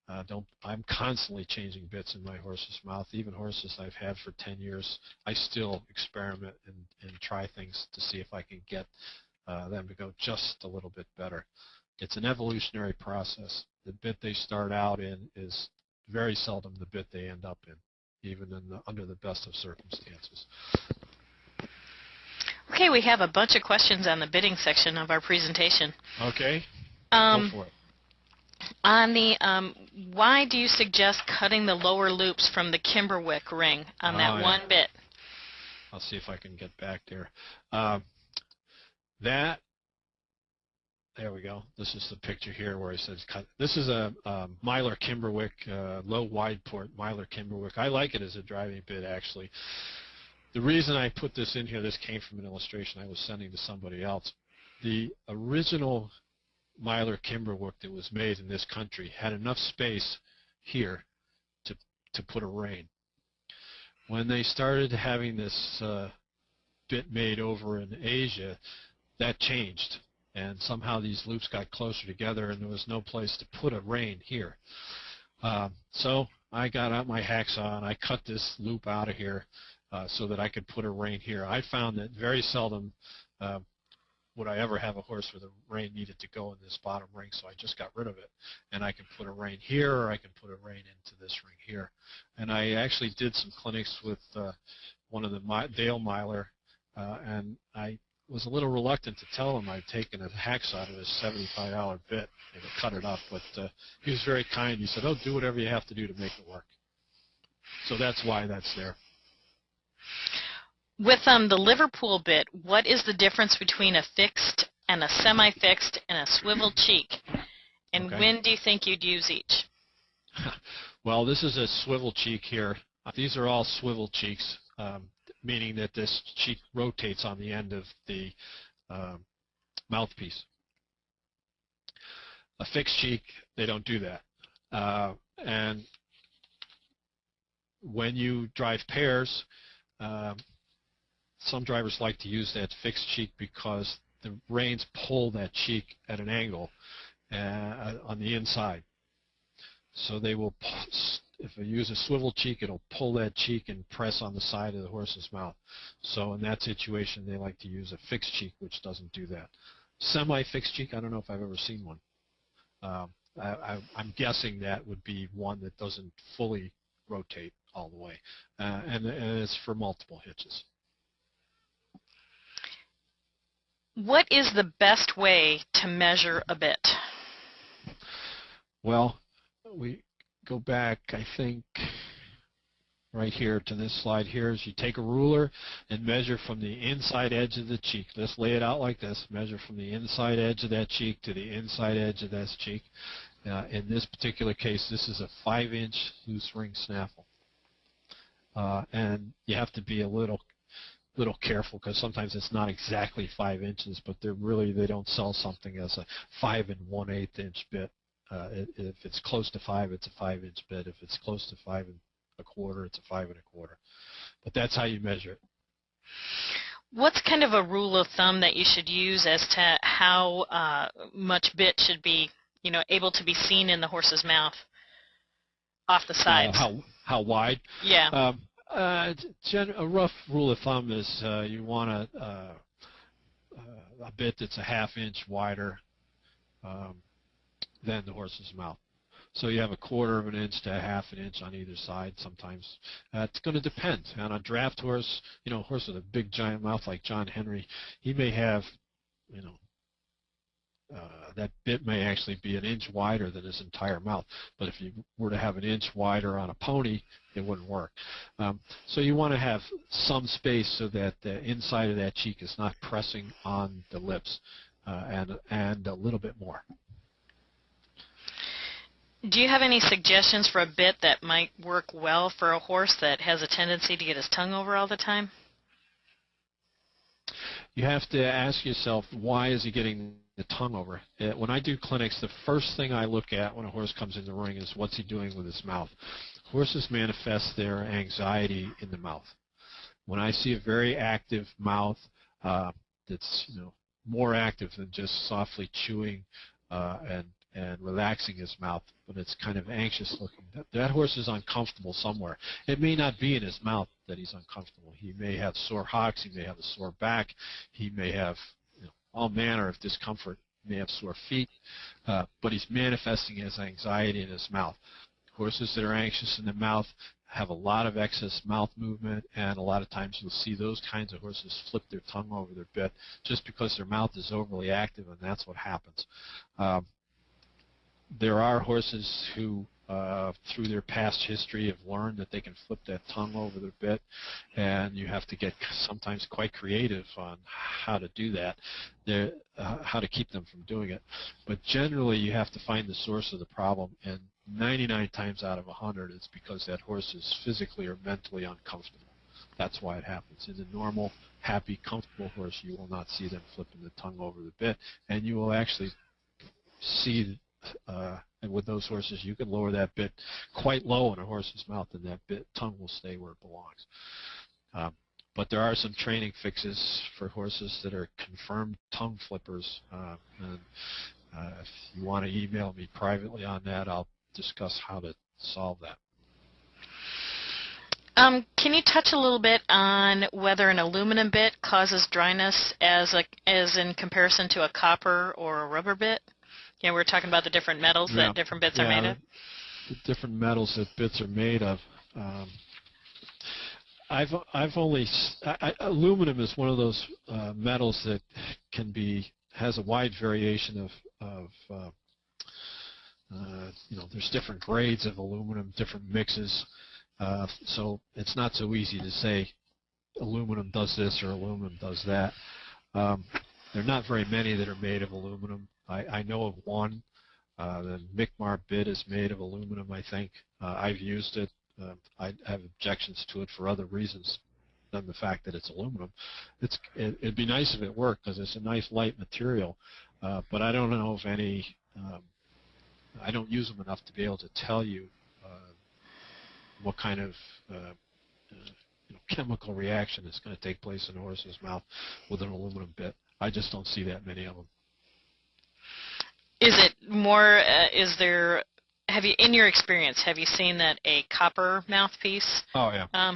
Speaker 1: I'm constantly changing bits in my horse's mouth. Even horses I've had for 10 years, I still experiment and try things to see if I can get them to go just a little bit better. It's an evolutionary process. The bit they start out in is very seldom the bit they end up in, even under the best of circumstances.
Speaker 2: Okay, we have a bunch of questions on the bitting section of our presentation.
Speaker 1: Okay, go for it.
Speaker 2: On the, why do you suggest cutting the lower loops from the Kimberwick ring on that one bit?
Speaker 1: I'll see if I can get back there. There we go. This is the picture here where it says cut. This is a Myler Kimberwick, low wide port Myler Kimberwick. I like it as a driving bit, actually. The reason I put this in here, this came from an illustration I was sending to somebody else. The original Myler Kimberwick that was made in this country had enough space here to put a rein. When they started having this bit made over in Asia, that changed, and somehow these loops got closer together and there was no place to put a rein here. So I got out my hacksaw and I cut this loop out of here. so that I could put a rein here. I found that very seldom would I ever have a horse where the rein needed to go in this bottom ring, so I just got rid of it. And I can put a rein here, or I can put a rein into this ring here. And I actually did some clinics with one of the Dale Myler, and I was a little reluctant to tell him I'd taken a hacksaw out of his $75 bit and cut it up, but he was very kind. He said, "Oh, do whatever you have to do to make it work." So that's why that's there.
Speaker 2: With the Liverpool bit, what is the difference between a fixed and a semi-fixed and a swivel cheek? And when do you think you'd use each?
Speaker 1: Well, this is a swivel cheek here. These are all swivel cheeks, meaning that this cheek rotates on the end of the mouthpiece. A fixed cheek, they don't do that. And when you drive pairs, some drivers like to use that fixed cheek because the reins pull that cheek at an angle on the inside. So they will, if I use a swivel cheek, it'll pull that cheek and press on the side of the horse's mouth. So in that situation, they like to use a fixed cheek, which doesn't do that. Semi-fixed cheek, I don't know if I've ever seen one. I'm guessing that would be one that doesn't fully rotate all the way, and it's for multiple hitches.
Speaker 2: What is the best way to measure a bit?
Speaker 1: Well, we go back, I think, right here to this slide here. Is you take a ruler and measure from the inside edge of the cheek. Let's lay it out like this. Measure from the inside edge of that cheek to the inside edge of that cheek. In this particular case, this is a 5-inch loose ring snaffle. And you have to be a little careful because sometimes it's not exactly 5 inches, but they don't sell something as a 5 1/8 inch bit. If it's close to 5, it's a 5-inch bit. If it's close to 5 1/4, it's a 5 1/4. But that's how you measure it.
Speaker 2: What's kind of a rule of thumb that you should use as to how much bit should be, able to be seen in the horse's mouth off the sides?
Speaker 1: How wide?
Speaker 2: Yeah.
Speaker 1: A rough rule of thumb is you want a bit that's a 1/2 inch wider than the horse's mouth. So you have a 1/4 inch to a 1/2 inch on either side sometimes. It's going to depend. On a draft horse, a horse with a big giant mouth like John Henry, he may have, that bit may actually be an inch wider than his entire mouth. But if you were to have an inch wider on a pony, it wouldn't work. So you want to have some space so that the inside of that cheek is not pressing on the lips, and a little bit more.
Speaker 2: Do you have any suggestions for a bit that might work well for a horse that has a tendency to get his tongue over all the time?
Speaker 1: You have to ask yourself, why is he getting the tongue over? When I do clinics, the first thing I look at when a horse comes in the ring is what's he doing with his mouth. Horses manifest their anxiety in the mouth. When I see a very active mouth that's more active than just softly chewing and relaxing his mouth, but it's kind of anxious looking, that horse is uncomfortable somewhere. It may not be in his mouth that he's uncomfortable. He may have sore hocks, he may have a sore back, he may have all manner of discomfort, he may have sore feet, but he's manifesting his anxiety in his mouth. Horses that are anxious in the mouth have a lot of excess mouth movement, and a lot of times you'll see those kinds of horses flip their tongue over their bit just because their mouth is overly active, and that's what happens. There are horses who, through their past history, have learned that they can flip that tongue over their bit, and you have to get sometimes quite creative on how to do that, how to keep them from doing it. But generally, you have to find the source of the problem, and 99 times out of 100, it's because that horse is physically or mentally uncomfortable. That's why it happens. In a normal, happy, comfortable horse, you will not see them flipping the tongue over the bit, and you will actually see and with those horses, you can lower that bit quite low in a horse's mouth, and that tongue will stay where it belongs. But there are some training fixes for horses that are confirmed tongue flippers. And if you want to email me privately on that, I'll discuss how to solve that.
Speaker 2: Can you touch a little bit on whether an aluminum bit causes dryness as in comparison to a copper or a rubber bit? Yeah, we were talking about the different metals
Speaker 1: Yeah,
Speaker 2: that different bits are made
Speaker 1: yeah,
Speaker 2: of.
Speaker 1: the different metals that bits are made of. Um, I've only aluminum is one of those metals that has a wide variation of there's different grades of aluminum, different mixes, so it's not so easy to say aluminum does this or aluminum does that. Um, there are not very many that are made of aluminum. I know of one. The Micmar bit is made of aluminum, I think. I've used it. I have objections to it for other reasons than the fact that it's aluminum. It'd be nice if it worked because it's a nice light material, but I don't know of any. I don't use them enough to be able to tell you what kind of chemical reaction is going to take place in a horse's mouth with an aluminum bit. I just don't see that many of them.
Speaker 2: Is it more, in your experience, have you seen that a copper mouthpiece?
Speaker 1: Oh, yeah.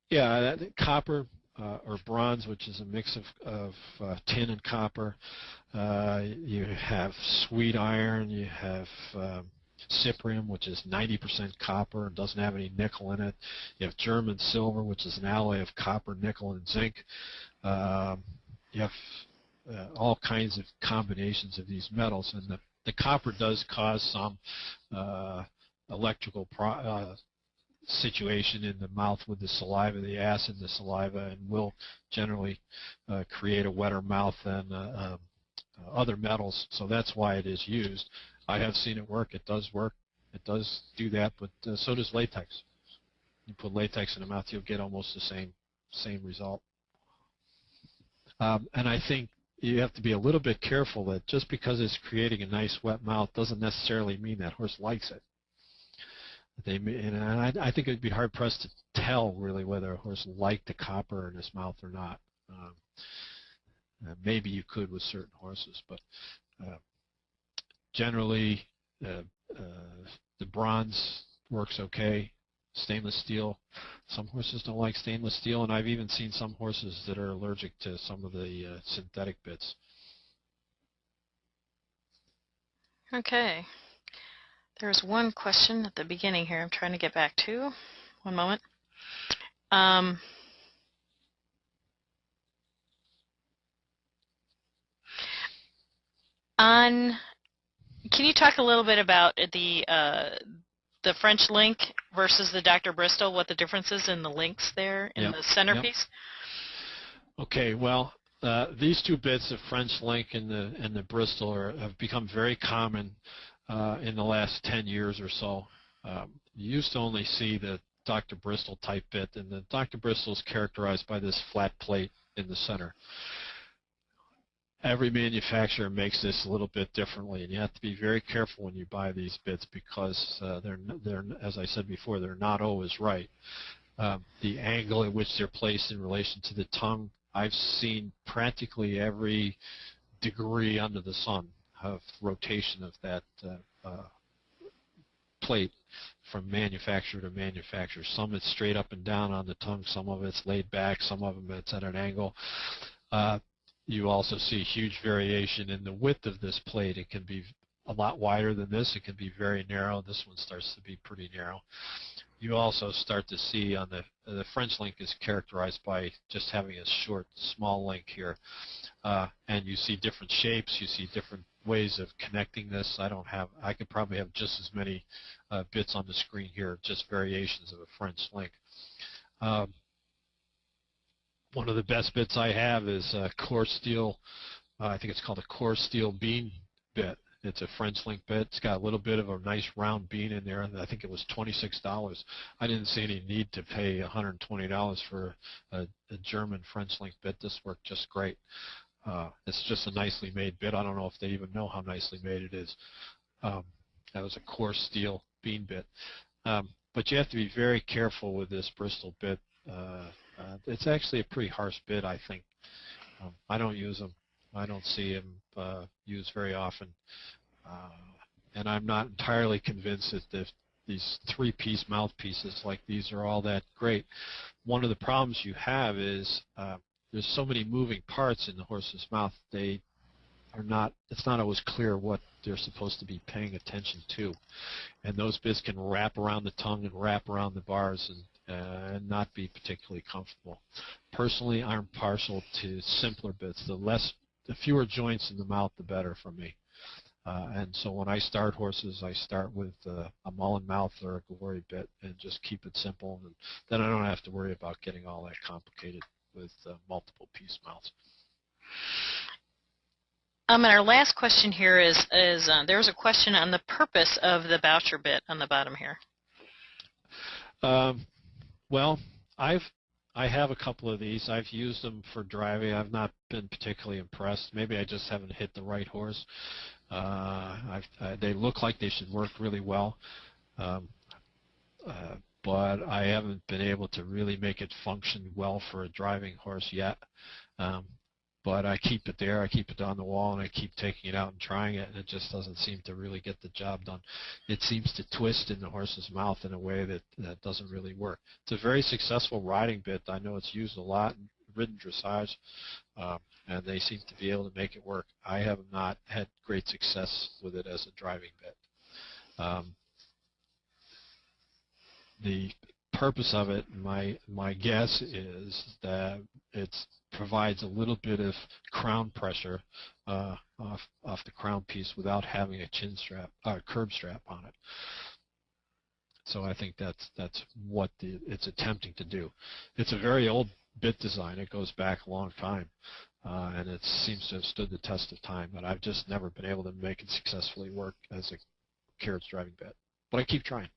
Speaker 1: Yeah, copper or bronze, which is a mix of tin and copper. You have sweet iron. You have cyprium, which is 90% copper and doesn't have any nickel in it. You have German silver, which is an alloy of copper, nickel, and zinc. You have all kinds of combinations of these metals, and the copper does cause some electrical situation in the mouth with the saliva, the acid in the saliva, and will generally create a wetter mouth than other metals, so that's why it is used. I have seen it work. It does work. It does do that, but so does latex. You put latex in the mouth, you'll get almost the same result. And I think you have to be a little bit careful that just because it's creating a nice wet mouth doesn't necessarily mean that horse likes it. I think it would be hard-pressed to tell really whether a horse liked the copper in his mouth or not. Maybe you could with certain horses, but generally the bronze works okay. Stainless steel, some horses don't like stainless steel, and I've even seen some horses that are allergic to some of the synthetic bits.
Speaker 2: Okay. There's one question at the beginning here I'm trying to get back to. One moment. Can you talk a little bit about the French link versus the Dr. Bristol, what the difference is in the links there in the centerpiece?
Speaker 1: Yep. Okay, well, these two bits, the French link and the Bristol, have become very common in the last 10 years or so. You used to only see the Dr. Bristol type bit, and the Dr. Bristol is characterized by this flat plate in the center. Every manufacturer makes this a little bit differently, and you have to be very careful when you buy these bits because they're, as I said before, they're not always right. The angle at which they're placed in relation to the tongue, I've seen practically every degree under the sun of rotation of that plate from manufacturer to manufacturer. Some it's straight up and down on the tongue, some of it's laid back, some of them it's at an angle. You also see huge variation in the width of this plate. It can be a lot wider than this. It can be very narrow. This one starts to be pretty narrow. You also start to see on the French link is characterized by just having a short, small link here. And you see different shapes. You see different ways of connecting this. I could probably have just as many bits on the screen here, just variations of a French link. One of the best bits I have is a core steel, I think it's called a core steel bean bit. It's a French link bit. It's got a little bit of a nice round bean in there, and I think it was $26. I didn't see any need to pay $120 for a German French link bit. This worked just great. It's just a nicely made bit. I don't know if they even know how nicely made it is. That was a core steel bean bit. But you have to be very careful with this Bristol bit. It's actually a pretty harsh bit, I think. I don't use them. I don't see them used very often. And I'm not entirely convinced that these 3-piece mouthpieces like these are all that great. One of the problems you have is there's so many moving parts in the horse's mouth. They are not. It's not always clear what they're supposed to be paying attention to, and those bits can wrap around the tongue and wrap around the bars and not be particularly comfortable. Personally, I'm partial to simpler bits. The fewer joints in the mouth, the better for me. And so when I start horses, I start with a mullen mouth or a glory bit and just keep it simple. And then I don't have to worry about getting all that complicated with multiple piece mouths.
Speaker 2: And our last question here is there was a question on the purpose of the Boucher bit on the bottom here.
Speaker 1: Well, I have a couple of these. I've used them for driving. I've not been particularly impressed. Maybe I just haven't hit the right horse. They look like they should work really well, but I haven't been able to really make it function well for a driving horse yet. But I keep it there. I keep it on the wall, and I keep taking it out and trying it, and it just doesn't seem to really get the job done. It seems to twist in the horse's mouth in a way that doesn't really work. It's a very successful riding bit. I know it's used a lot in ridden dressage, and they seem to be able to make it work. I have not had great success with it as a driving bit. The purpose of it, my guess is that it provides a little bit of crown pressure off the crown piece without having a chin strap, curb strap on it. So I think that's what it's attempting to do. It's a very old bit design. It goes back a long time, and it seems to have stood the test of time. But I've just never been able to make it successfully work as a carriage driving bit. But I keep trying.